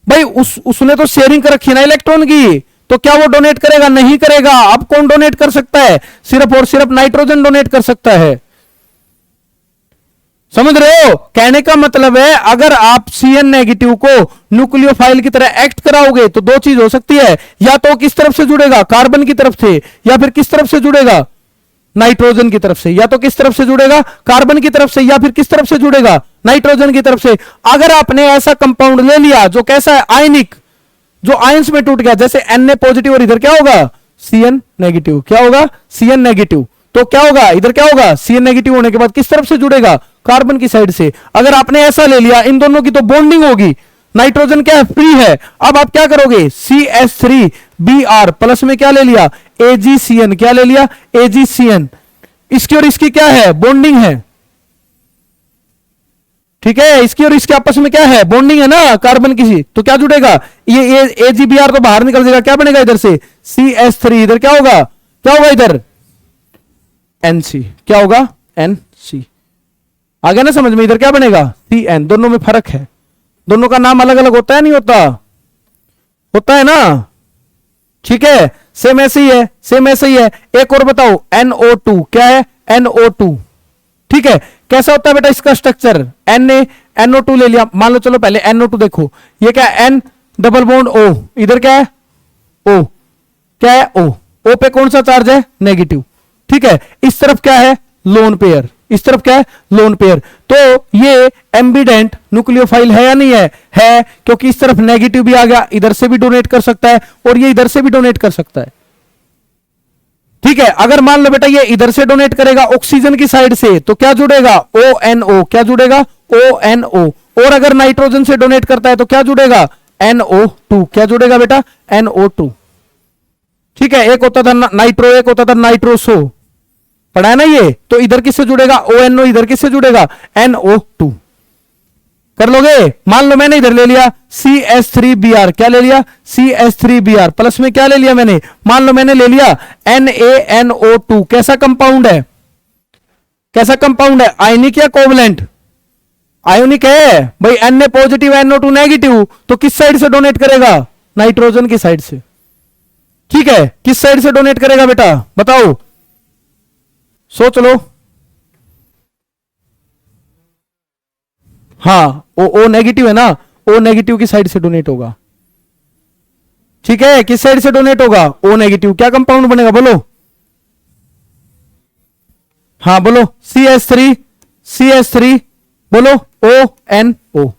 भाई उसने तो शेयरिंग कर रखी है ना इलेक्ट्रॉन की, तो क्या वो डोनेट करेगा? नहीं करेगा। अब कौन डोनेट कर सकता है? सिर्फ और सिर्फ नाइट्रोजन डोनेट कर सकता है। समझ रहे हो? कहने का मतलब है अगर आप Cn नेगेटिव को न्यूक्लियोफाइल की तरह एक्ट कराओगे तो 2 चीज हो सकती है। या तो किस तरफ से जुड़ेगा? कार्बन की तरफ से। या फिर किस तरफ से जुड़ेगा? नाइट्रोजन की तरफ से। या तो किस तरफ से जुड़ेगा? कार्बन की तरफ से। या फिर किस तरफ से जुड़ेगा? नाइट्रोजन की तरफ से। अगर आपने ऐसा कंपाउंड ले लिया जो कैसा है? आयनिक, जो आयंस में टूट गया, जैसे Na पॉजिटिव और इधर क्या होगा? Cn negative. क्या होगा? Cn negative. तो क्या होगा? इधर क्या होगा? Cn नेगेटिव होने के बाद किस तरफ से जुड़ेगा? कार्बन की साइड से। अगर आपने ऐसा ले लिया, इन दोनों की तो बॉन्डिंग होगी, नाइट्रोजन क्या है, फ्री है। अब आप क्या करोगे, CH3Br प्लस में क्या ले लिया, AgCN, क्या ले लिया, AgCN। इसकी और इसकी क्या है, बॉन्डिंग है, ठीक है, इसकी और इसके आपस में क्या है, बॉन्डिंग है ना कार्बन की, तो क्या जुड़ेगा, ये AgBr तो बाहर निकल जाएगा, क्या बनेगा इधर से CH3, इधर क्या होगा, क्या होगा इधर NC, क्या होगा NC। आ गया ना समझ में, इधर क्या बनेगा CN। दोनों में फर्क है, दोनों का नाम अलग अलग होता है, नहीं होता, होता है ना, ठीक है, सेम ऐसे ही है, सेम ऐसे ही है। एक और बताओ, NO2 क्या है, NO2, ठीक है। कैसा होता है बेटा इसका स्ट्रक्चर, NO2 ले लिया, मान लो, चलो पहले NO2 देखो, ये क्या है, N डबल बॉन्ड O, इधर क्या है O, क्या है O पे कौन सा चार्ज है, नेगेटिव, ठीक है। इस तरफ क्या है, लोन पेयर, इस तरफ क्या है, लोन पेयर। तो ये एम्बिडेंट न्यूक्लियोफाइल है या नहीं है, क्योंकि इस तरफ नेगेटिव भी आ गया, इधर से भी डोनेट कर सकता है और ये इधर से भी डोनेट कर सकता है, ठीक है। अगर मान लो बेटा ये इधर से डोनेट करेगा ऑक्सीजन की साइड से, तो क्या जुड़ेगा, ONO, क्या जुड़ेगा, ONO। और अगर नाइट्रोजन से डोनेट करता है तो क्या जुड़ेगा, NO2, क्या जुड़ेगा बेटा, NO2, ठीक है। एक होता था नाइट्रो, एक होता था नाइट्रोसो, पढ़ा है ना ये। तो इधर किससे जुड़ेगा, ONO, इधर किससे जुड़ेगा, NO2। कर लोगे, मान लो मैंने इधर ले लिया CH3Br, क्या ले लिया, CH3Br प्लस में क्या ले लिया मैंने, मान लो मैंने ले लिया NaNO2, कैसा कंपाउंड है, कैसा कंपाउंड है, आयनिक या कोवलेंट, आयोनिक है भाई, Na पॉजिटिव NO2 नेगेटिव, तो किस साइड से डोनेट करेगा, नाइट्रोजन की साइड से, ठीक है। किस साइड से डोनेट करेगा बेटा, बताओ, सोच लो, हाँ ओ नेगेटिव है ना, O नेगेटिव की साइड से डोनेट होगा, ठीक है। किस साइड से डोनेट होगा, O नेगेटिव। क्या कंपाउंड बनेगा बोलो, हाँ बोलो, CH3 बोलो, ONO,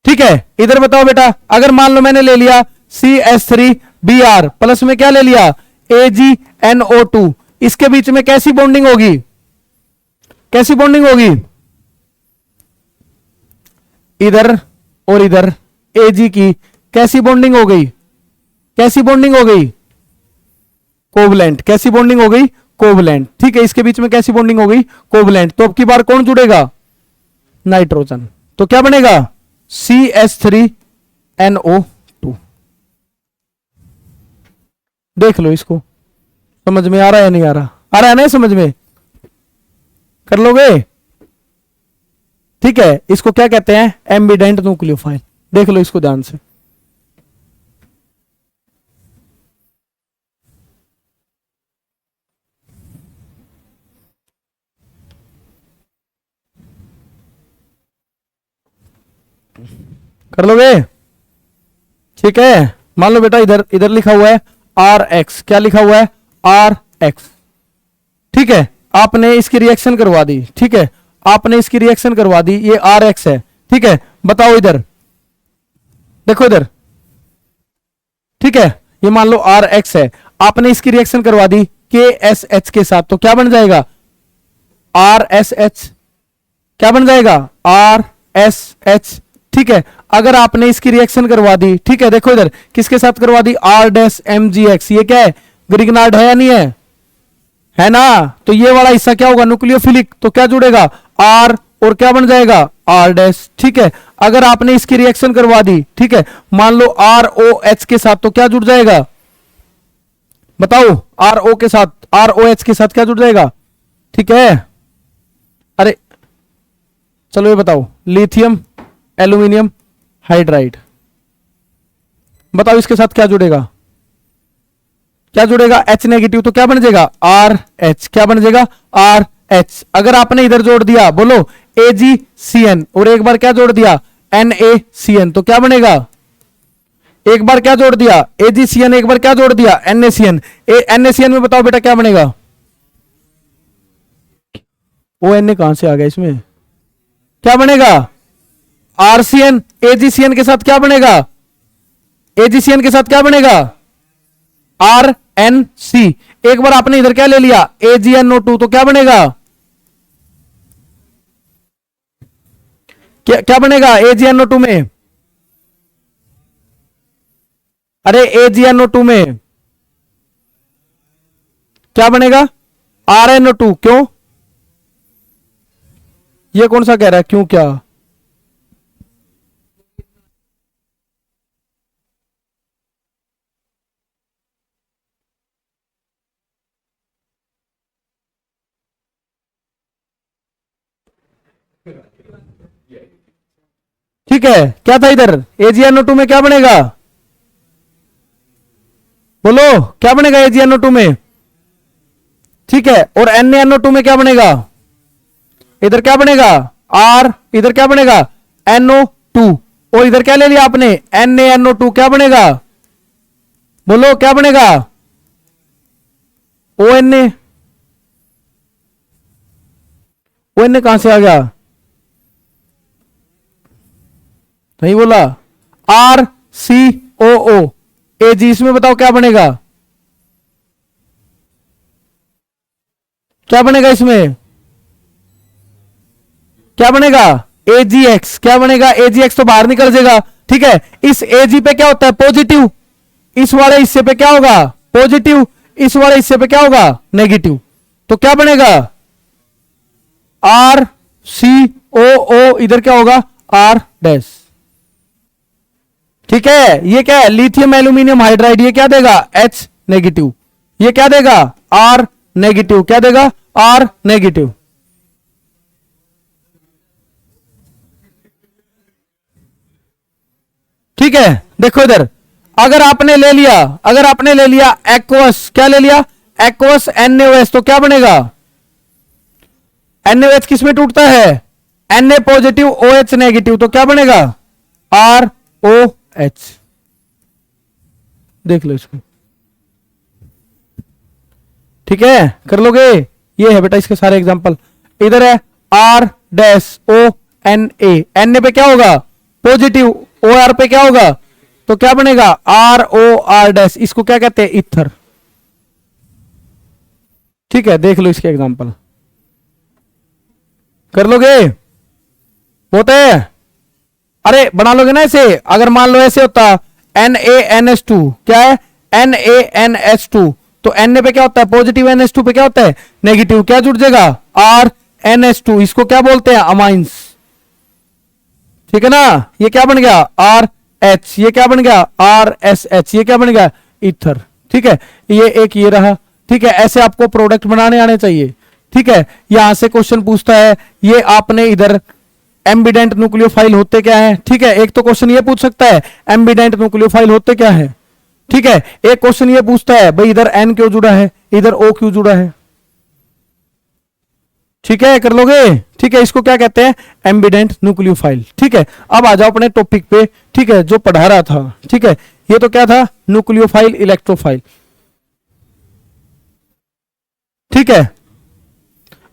ठीक है। इधर बताओ बेटा, अगर मान लो मैंने ले लिया CH3Br प्लस में क्या ले लिया, AgNO2, इसके बीच में कैसी बॉन्डिंग होगी, कैसी बॉन्डिंग होगी, इधर और इधर Ag की कैसी बॉन्डिंग हो गई, कैसी बॉन्डिंग हो गई, कोवलेंट, कैसी बॉन्डिंग हो गई, कोवलेंट, ठीक है। इसके बीच में कैसी बॉन्डिंग हो गई, कोवलेंट। तो अब की बार कौन जुड़ेगा, नाइट्रोजन, तो क्या बनेगा CH3NO2। देख लो इसको, समझ में आ रहा है या नहीं आ रहा, आ रहा है ना समझ में, कर लोगे, ठीक है। इसको क्या कहते हैं, एम्बिडेंट न्यूक्लियोफाइल। देख लो इसको ध्यान से, कर लोगे, ठीक है। मान लो बेटा इधर इधर लिखा हुआ है RX, क्या लिखा हुआ है, RX, ठीक है। आपने इसकी रिएक्शन करवा दी, ठीक है, आपने इसकी रिएक्शन करवा दी, ये RX है, ठीक है। बताओ इधर देखो इधर, ठीक है, ये मान लो RX है, आपने इसकी रिएक्शन करवा दी KSH के साथ, तो क्या बन जाएगा, RSH, क्या बन जाएगा, RSH, ठीक है। अगर आपने इसकी रिएक्शन करवा दी, ठीक है, देखो इधर किसके साथ करवा दी, R-MgX, ये क्या है, ग्रिग्नार्ड है या नहीं है ना। तो ये वाला हिस्सा क्या होगा, न्यूक्लियोफिलिक, तो क्या जुड़ेगा, R और क्या बन जाएगा, R-, ठीक है। अगर आपने इसकी रिएक्शन करवा दी, ठीक है, मान लो ROH के साथ, तो क्या जुड़ जाएगा, बताओ, RO के साथ, ROH के साथ क्या जुड़ जाएगा, ठीक है। अरे चलो ये बताओ, लिथियम एल्यूमिनियम हाइड्राइड, बताओ इसके साथ क्या जुड़ेगा, क्या जुड़ेगा, H नेगेटिव, तो क्या बन जाएगा, RH, क्या बन जाएगा, RH। अगर आपने इधर जोड़ दिया, बोलो AgCN, और एक बार क्या जोड़ दिया, NaCN, तो क्या बनेगा, एक बार क्या जोड़ दिया, AgCN, एक बार क्या जोड़ दिया, NaCN। NaCN में बताओ बेटा क्या बनेगा, ONA कहां से आ गया इसमें, क्या बनेगा, RCN, AgCN के साथ क्या बनेगा, AgCN के साथ क्या बनेगा, RNC। एक बार आपने इधर क्या ले लिया, AgNO2, तो क्या बनेगा, क्या क्या बनेगा AgNO2 में? अरे AgNO2 में क्या बनेगा? RnO2। क्यों? ये कौन सा कह रहा है क्यों क्या? ठीक है, क्या था इधर? AgNO2 में क्या बनेगा? बोलो क्या बनेगा AgNO2 में? ठीक है, और NaNO2 में क्या बनेगा? इधर क्या बनेगा? R। इधर क्या बनेगा? NO2। और इधर क्या ले लिया आपने? NaNO2। क्या बनेगा? बोलो क्या बनेगा? ONA। ONA कहां से आ गया? नहीं बोला। RCOO। Ag इसमें बताओ क्या बनेगा? क्या बनेगा इसमें? क्या बनेगा? AgX। क्या बनेगा? AgX तो बाहर निकल जाएगा। ठीक है, इस Ag पे क्या होता है? पॉजिटिव। इस वाले हिस्से पे क्या होगा? पॉजिटिव। इस वाले हिस्से पे क्या होगा? नेगेटिव। तो क्या बनेगा? RCOO। इधर क्या होगा? R dash. ठीक है, ये क्या है? Lithium aluminium hydride. ये क्या देगा? H negative. ये क्या देगा? R negative. क्या देगा? R negative. ठीक है, देखो इधर, अगर आपने ले लिया एक्वस। क्या ले लिया? Aqueous NaOH। तो क्या बनेगा? NaOH किस में टूटता है? Na positive OH negative. तो क्या बनेगा? ROH। देख लो इसको। ठीक है, कर लोगे? ये है बेटा इसके सारे एग्जांपल। इधर है R डैश ONA। Na पे क्या होगा? पॉजिटिव। OR पे क्या होगा? तो क्या बनेगा? ROR dash. इसको क्या कहते हैं? ईथर। ठीक है, देख लो इसके एग्जांपल। कर लोगे? होते हैं? अरे बना लोगे ना ऐसे। अगर मान लो ऐसे होता NaNH2। क्या है? NaNH2। तो Na पे क्या होता है? पॉजिटिव। NH2 पे क्या होता है? नेगेटिव। क्या जुड़ जाएगा? RNH2। इसको क्या बोलते हैं? अमाइंस। ठीक है ना? ये क्या बन गया? RH। ये क्या बन गया? RSH। ये क्या बन गया? ईथर। ठीक है, ये एक ये रहा। ठीक है, ऐसे आपको प्रोडक्ट बनाने आने चाहिए। ठीक है, यहां से क्वेश्चन पूछता है, ये आपने इधर एम्बिडेंट न्यूक्लियोफाइल होते क्या है? ठीक है, एक तो क्वेश्चन ये पूछ सकता है एम्बिडेंट न्यूक्लियोफाइल होते क्या है? ठीक है, एक क्वेश्चन ये पूछता है भाई इधर N क्यों जुड़ा है, इधर O क्यों जुड़ा है? ठीक है, कर लोगे? ठीक है, इसको क्या कहते हैं? Ambient nucleophile. ठीक है, अब आ जाओ अपने टॉपिक पे। ठीक है, जो पढ़ा रहा था। ठीक है, ये तो क्या था? Nucleophile electrophile. ठीक है,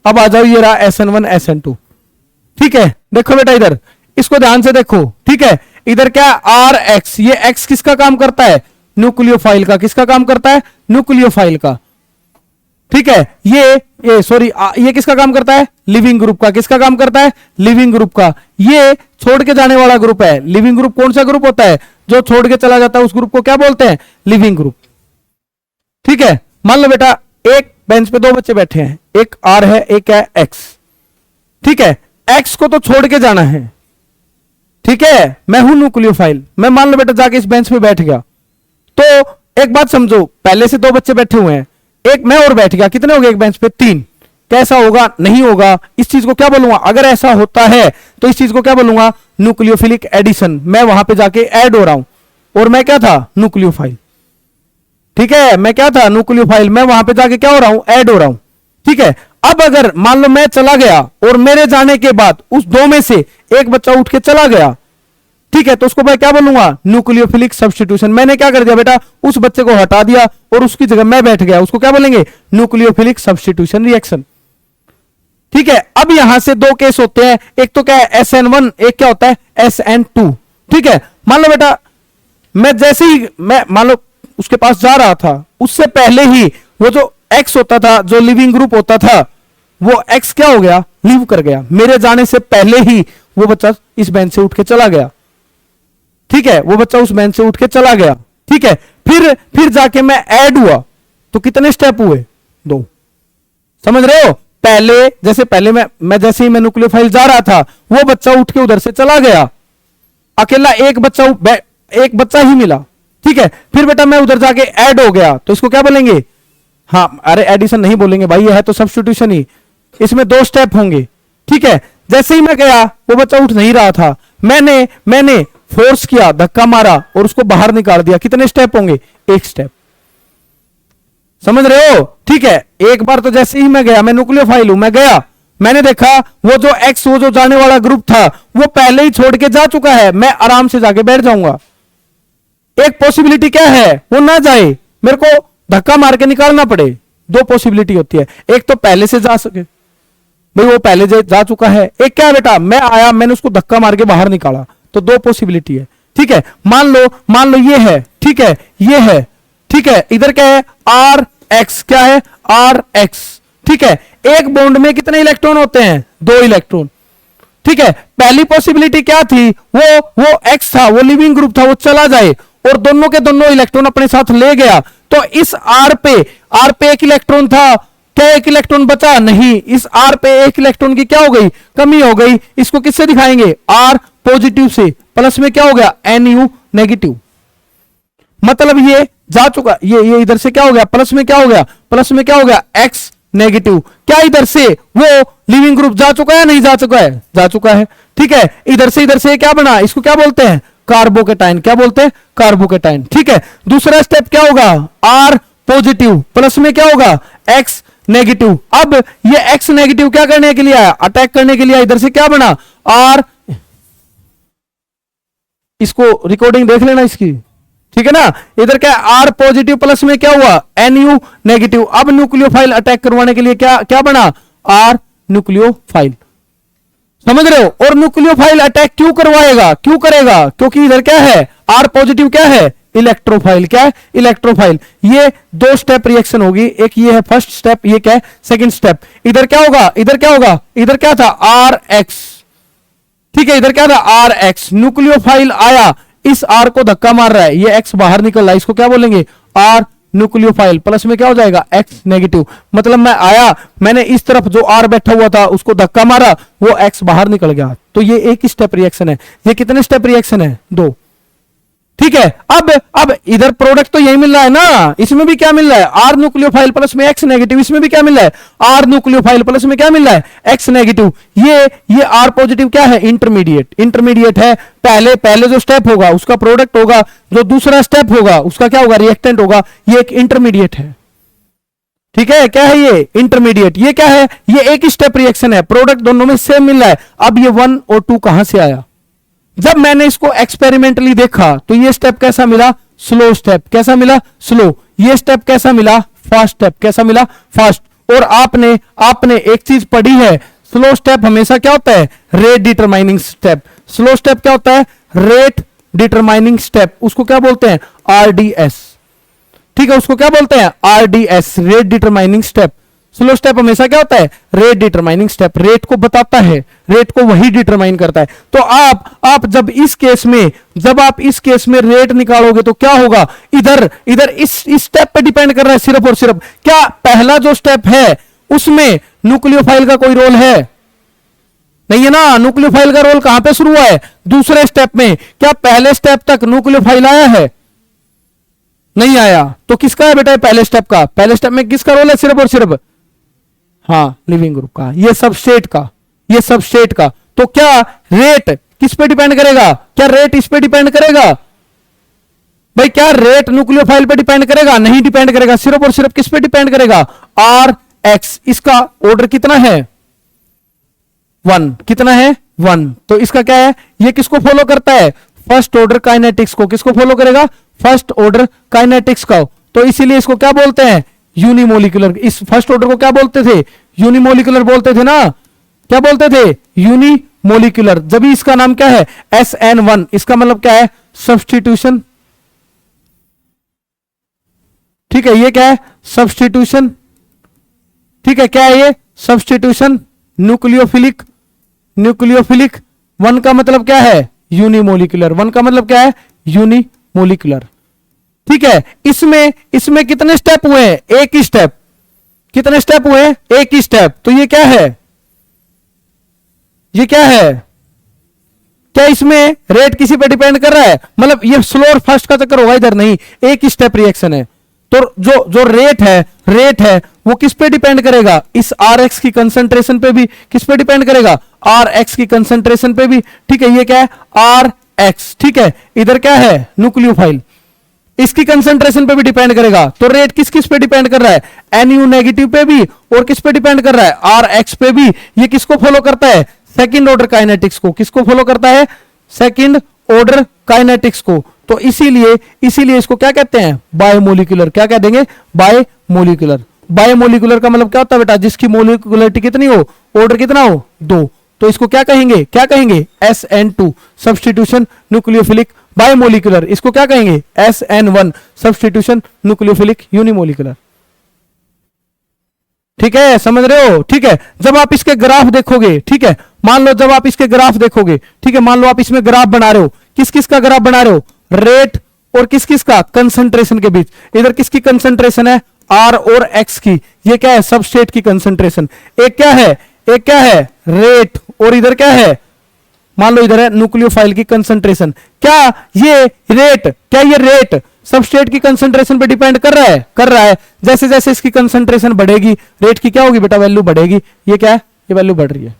अब आ जाओ, ये रहा SN1 SN2। ठीक है, देखो बेटा इधर, इसको ध्यान से देखो। ठीक है, इधर क्या? RX। ये X किसका काम करता है? न्यूक्लियोफाइल का। किसका काम करता है? न्यूक्लियोफाइल का। ठीक है, ये सॉरी, ये किसका काम करता है? लिविंग ग्रुप का। किसका काम करता है? लिविंग ग्रुप का। ये छोड़ के जाने वाला ग्रुप है। लिविंग ग्रुप कौन सा ग्रुप होता है? जो छोड़ के चला जाता है उस ग्रुप को क्या बोलते हैं? Leaving group. ठीक है, मान लो बेटा एक बेंच पे दो बच्चे बैठे हैं, एक R है एक है X। ठीक है, X को तो छोड़ के जाना है। ठीक है, मैं हूं न्यूक्लियोफाइल। मैं मान लो बेटा जाके इस बेंच पे बैठ गया, तो एक बात समझो, पहले से दो बच्चे बैठे हुए हैं, एक मैं और बैठ गया, कितने हो गए एक बेंच पे? 3। कैसा होगा? नहीं होगा। इस चीज को क्या बोलूंगा? अगर ऐसा होता है तो इस चीज को क्या बोलूंगा? Nucleophilic addition. मैं वहां पे जाके ऐड हो रहा हूं, और मैं क्या था? न्यूक्लियोफाइल। ठीक है, मैं क्या था? न्यूक्लियोफाइल। मैं वहां पे जाके क्या हो रहा हूं? ऐड हो रहा हूं। ठीक है, अब अगर मान लो मैं चला गया और मेरे जाने के बाद उस दो में से एक बच्चा उठ के चला गया, ठीक है, तो उसको मैं क्या बोलूंगा? Nucleophilic substitution. मैंने क्या कर दिया बेटा? उस बच्चे को हटा दिया और उसकी जगह मैं बैठ गया, उसको क्या बोलेंगे? Nucleophilic substitution reaction. ठीक है, अब यहां से दो केस होते हैं, एक तो क्या है? SN1, एक क्या होता है? SN2। ठीक है, मान लो बेटा मैं जैसे ही मैं मान लो उसके पास जा रहा था, उससे पहले ही वो जो X होता था, जो लिविंग ग्रुप होता था, वो X क्या हो गया? लीव कर गया। मेरे जाने से पहले ही वो बच्चा इस बेंच से उठ के चला गया, ठीक है, वो बच्चा उस बेंच से उठ के चला गया, ठीक है। फिर जाके मैं ऐड हुआ, तो कितने स्टेप हुए? 2। समझ रहे हो? पहले मैं जैसे ही मैं न्यूक्लियोफाइल जा रहा था, वो बच्चा उठ के उधर से चला गया, अकेला एक बच्चा ही मिला, ठीक है। फिर बेटा मैं उधर जाके ऐड हो गया, तो इसको क्या बोलेंगे? हाँ, अरे एडिशन नहीं बोलेंगे भाई, यह है तो सब्स्टिट्यूशन ही। इसमें 2 स्टेप होंगे, ठीक है। जैसे ही मैं गया, वो बच्चा उठ नहीं रहा था, मैंने फोर्स किया, धक्का मारा और उसको बाहर निकाल दिया। कितने स्टेप होंगे? 1 स्टेप। समझ रहे हो? ठीक है। एक बार तो जैसे ही मैं गया, मैं न्यूक्लियोफाइल हूं, मैं गया, मैंने देखा वो जो जाने वाला ग्रुप था वो पहले ही छोड़ के जा चुका है, मैं आराम से जाके बैठ जाऊंगा। एक पॉसिबिलिटी क्या है? वो ना जाए, मेरे को धक्का मार के निकालना पड़े। 2 पॉसिबिलिटी होती है, एक तो पहले से जा सके, भाई वो पहले जा चुका है। एक क्या है बेटा, मैं आया, मैंने उसको धक्का मार के बाहर निकाला, तो 2 पॉसिबिलिटी है, ठीक है। मान लो ये है, ठीक है, ये है, ठीक है। इधर क्या है? आर एक्स, क्या है? आर एक्स, ठीक है। एक बॉन्ड में कितने इलेक्ट्रॉन होते हैं? 2 इलेक्ट्रॉन, ठीक है। पहली पॉसिबिलिटी क्या थी? वो एक्स था, वो लिविंग ग्रुप था, वो चला जाए और दोनों के दोनों इलेक्ट्रॉन अपने साथ ले गया, तो इस आर पे 1 इलेक्ट्रॉन था, क्या 1 इलेक्ट्रॉन बचा? नहीं, इस आर पे 1 इलेक्ट्रॉन की क्या हो गई? कमी हो गई। इसको किससे दिखाएंगे? आर पॉजिटिव से, प्लस में क्या हो गया? NU negative. मतलब ये जा चुका, ये इधर से क्या हो गया? प्लस में क्या हो गया? प्लस में क्या हो गया? X negative. क्या इधर से वो लिविंग ग्रुप जा चुका है? नहीं जा चुका है? जा चुका है, ठीक है। इधर से क्या बना? इसको क्या बोलते हैं? कार्बोकेटाइन। क्या बोलते हैं? कार्बोकेटाइन, ठीक है। दूसरा स्टेप क्या होगा? R पॉजिटिव, प्लस में क्या होगा? X negative. अब ये X नेगेटिव क्या करने के लिए आया? अटैक करने के लिए। इधर से क्या बना? R, इसको रिकॉर्डिंग देख लेना इसकी, ठीक है ना। इधर क्या? आर पॉजिटिव, प्लस में क्या हुआ? NU नेगेटिव। अब न्यूक्लियोफाइल अटैक करवाने के लिए क्या बना? R nucleophile. समझ रहे हो? और न्यूक्लियोफाइल अटैक क्यों करवाएगा? क्यों करेगा? क्योंकि इधर क्या है? आर पॉजिटिव क्या है? इलेक्ट्रोफाइल। क्या है? इलेक्ट्रोफाइल। ये 2 स्टेप रिएक्शन होगी, एक ये है फर्स्ट स्टेप, ये क्या है? Second step. इधर क्या होगा? इधर क्या होगा? इधर क्या था? आर एक्स, ठीक है। इधर क्या था? Are x. न्यूक्लियोफाइल आया, इस आर को धक्का मार रहा है, ये एक्स बाहर निकल रहा है, इसको क्या बोलेंगे? Are nucleophile. प्लस में क्या हो जाएगा? X negative. मतलब मैं आया, मैंने इस तरफ जो आर बैठा हुआ था उसको धक्का मारा, वो एक्स बाहर निकल गया। तो ये एक स्टेप रिएक्शन है। ये कितने स्टेप रिएक्शन है? 2, ठीक है। अब इधर प्रोडक्ट तो यही मिल रहा है ना, इसमें भी क्या मिल रहा है? आर न्यूक्लियोफाइल प्लस में एक्स नेगेटिव। इसमें भी क्या मिल रहा है? आर न्यूक्लियोफाइल प्लस में क्या मिल रहा है? X negative. ये आर पॉजिटिव क्या है? इंटरमीडिएट है। पहले जो स्टेप होगा उसका प्रोडक्ट होगा, जो दूसरा स्टेप होगा उसका क्या होगा? रिएक्टेंट होगा। ये एक इंटरमीडिएट है, ठीक है। क्या है ये? इंटरमीडिएट। ये क्या है? ये एक स्टेप रिएक्शन है, प्रोडक्ट दोनों में सेम मिल रहा है। अब ये 1 और 2 कहां से आया? जब मैंने इसको एक्सपेरिमेंटली देखा तो ये स्टेप कैसा मिला? Slow step. कैसा मिला? स्लो। ये स्टेप कैसा मिला? Fast step. कैसा मिला? फास्ट। और आपने एक चीज पढ़ी है, स्लो स्टेप हमेशा क्या होता है? Rate determining step. Slow step क्या होता है? Rate determining step. उसको क्या बोलते हैं? RDS, ठीक है। उसको क्या बोलते हैं? RDS, rate determining step. Slow step हमेशा क्या होता है? Rate determining step. रेट को बताता है, रेट को वही डिटरमाइन करता है। तो आप जब आप इस केस में रेट निकालोगे तो क्या होगा? इधर इस स्टेप पे डिपेंड कर रहा है सिर्फ और सिर्फ। क्या पहला जो स्टेप है उसमें न्यूक्लियोफाइल का कोई रोल है? नहीं है ना। न्यूक्लियोफाइल का रोल कहां पे शुरू हुआ है? दूसरे स्टेप में। क्या पहले स्टेप तक न्यूक्लियोफाइल आया है? नहीं आया। तो किसका है बेटा पहले स्टेप का? पहले स्टेप में किसका रोल है सिर्फ और सिर्फ? हाँ, लिविंग ग्रुप का। ये सबस्ट्रेट का। तो क्या रेट किस पे डिपेंड करेगा? क्या रेट इस पे डिपेंड करेगा? भाई क्या रेट न्यूक्लियोफाइल पे डिपेंड करेगा? नहीं डिपेंड करेगा। सिर्फ और सिर्फ किस पे डिपेंड करेगा? Are x. इसका ऑर्डर कितना है? 1। कितना है? 1। तो इसका क्या है? ये किसको फॉलो करता है? फर्स्ट ऑर्डर काइनेटिक्स को। किसको फॉलो करेगा? फर्स्ट ऑर्डर काइनेटिक्स को। तो इसीलिए इसको क्या बोलते हैं? यूनिमोलिकुलर। इस फर्स्ट ऑर्डर को क्या बोलते थे? यूनिमोलिकुलर बोलते थे ना। क्या बोलते थे? यूनिमोलिकुलर। जब भी इसका नाम क्या है? SN1। इसका मतलब क्या है? सब्स्टिट्यूशन, ठीक है। ये क्या है? सब्स्टिट्यूशन, ठीक है। क्या है ये? सब्स्टिट्यूशन। न्यूक्लियोफिलिक वन का मतलब क्या है, यूनिमोलिकुलर। वन का मतलब क्या है, यूनिमोलिकुलर। ठीक है, इसमें कितने स्टेप हुए हैं, एक ही स्टेप। कितने स्टेप हुए, एक ही स्टेप। तो ये क्या है, ये क्या है, क्या इसमें रेट किसी पे डिपेंड कर रहा है, मतलब ये स्लो और फास्ट का चक्कर होगा, इधर नहीं, एक ही स्टेप रिएक्शन है। तो जो रेट है वो किस पे डिपेंड करेगा, इस आर एक्स की कंसंट्रेशन पे भी। किस पे डिपेंड करेगा, आर एक्स की कंसंट्रेशन पे भी। ठीक है, ये क्या है, आर एक्स। ठीक है, इधर क्या है, न्यूक्लियोफाइल, इसकी कंसंट्रेशन पे भी डिपेंड करेगा। तो रेट किस किस पे डिपेंड कर रहा है, एनयू नेगेटिव पे भी, और किस पे डिपेंड कर रहा है, आर एक्स पे भी। ये किसको फॉलो करता है, सेकंड ऑर्डर काइनेटिक्स को। किसको फॉलो करता है, सेकंड ऑर्डर काइनेटिक्स को। तो इसीलिए इसको क्या कहते हैं, बायोमोलिकुलर। क्या कह देंगे, बायोमोलिकुलर। बायोमोलिकुलर का मतलब क्या होता है बेटा, जिसकी मोलिकुलरिटी कितनी हो, ऑर्डर कितना हो, 2। तो इसको क्या कहेंगे, क्या कहेंगे, SN2 सब्स्टिट्यूशन न्यूक्लियोफिलिक बायोमोलिकुलर। इसको क्या कहेंगे, SN1 सब्स्टिट्यूशन न्यूक्लियोफिलिक यूनिमोलिकुलर। ठीक है, समझ रहे हो। ठीक है, जब आप इसके ग्राफ देखोगे, ठीक है, मान लो जब आप इसके ग्राफ देखोगे, ठीक है, मान लो आप इसमें ग्राफ बना रहे हो, किस किस का ग्राफ बना रहे हो, रेट और किस किस का, कंसंट्रेशन के बीच। इधर किसकी कंसंट्रेशन है, आर और एक्स की। ये क्या है, सबस्ट्रेट की कंसंट्रेशन। एक क्या है रेट, और इधर क्या है, मान लो इधर है न्यूक्लियोफाइल की कंसंट्रेशन। क्या ये रेट सबस्ट्रेट की कंसंट्रेशन पे डिपेंड कर रहा है। जैसे जैसे इसकी कंसंट्रेशन बढ़ेगी, रेट की क्या होगी बेटा, वैल्यू बढ़ेगी। ये क्या है, ये वैल्यू बढ़ रही है।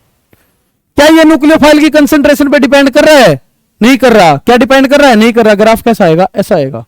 क्या ये न्यूक्लियोफाइल की कंसंट्रेशन पे डिपेंड कर रहा है, नहीं कर रहा। क्या डिपेंड कर रहा है, नहीं कर रहा। ग्राफ कैसा आएगा, ऐसा आएगा।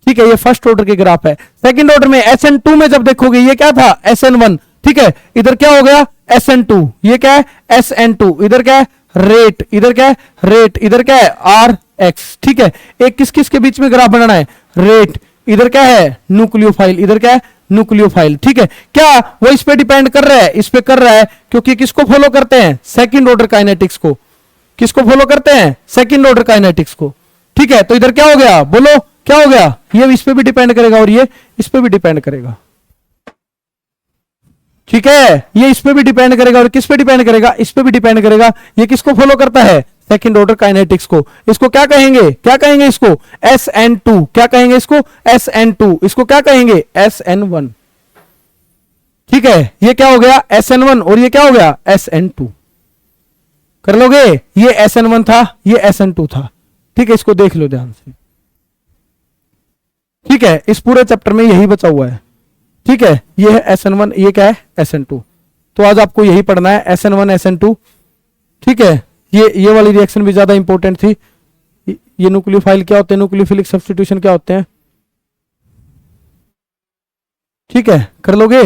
ठीक है, ये फर्स्ट ऑर्डर के ग्राफ है। सेकंड ऑर्डर में SN2 में जब देखोगे, ये क्या था, SN1। ठीक है, इधर क्या हो गया, SN2। ये क्या है, SN2। इधर क्या है, रेट। इधर क्या है, रेट। इधर क्या है, आर एक्स। ठीक है, एक किस किस के बीच में ग्राफ बनाना है, रेट। इधर क्या है, न्यूक्लियोफाइल। इधर क्या है, न्यूक्लियोफाइल। ठीक है, क्या वो इस पे डिपेंड कर रहा है, इस पे कर रहा है, क्योंकि किसको फॉलो करते हैं, सेकंड ऑर्डर काइनेटिक्स को। किसको फॉलो करते हैं, सेकंड ऑर्डर काइनेटिक्स को। ठीक है, तो इधर क्या हो गया, बोलो क्या हो गया, ये इस पे भी डिपेंड करेगा और ये इस पे भी डिपेंड करेगा। ठीक है, ये इस पे भी डिपेंड करेगा और किस पे डिपेंड करेगा, इस पे भी डिपेंड करेगा। ये किसको फॉलो करता है, सेकंड ऑर्डर काइनेटिक्स को। इसको क्या कहेंगे, क्या कहेंगे इसको, SN2। क्या कहेंगे इसको, SN2। इसको क्या कहेंगे, SN1। ठीक है, ये क्या हो गया, SN1, और ये क्या हो गया, SN2। कर लोगे, ये SN1 था, ये SN2 था। ठीक है, इसको देख लो ध्यान से। ठीक है, इस पूरे चैप्टर में यही बचा हुआ है। ठीक है, ये है SN1, ये क्या है, SN2। तो आज आपको यही पढ़ना है, SN1 SN2। ठीक है, ये वाली रिएक्शन भी ज्यादा इंपॉर्टेंट थी। ये न्यूक्लियोफाइल क्या होते हैं, न्यूक्लियोफिलिक सब्स्टिट्यूशन क्या होते हैं। ठीक है, कर लोगे।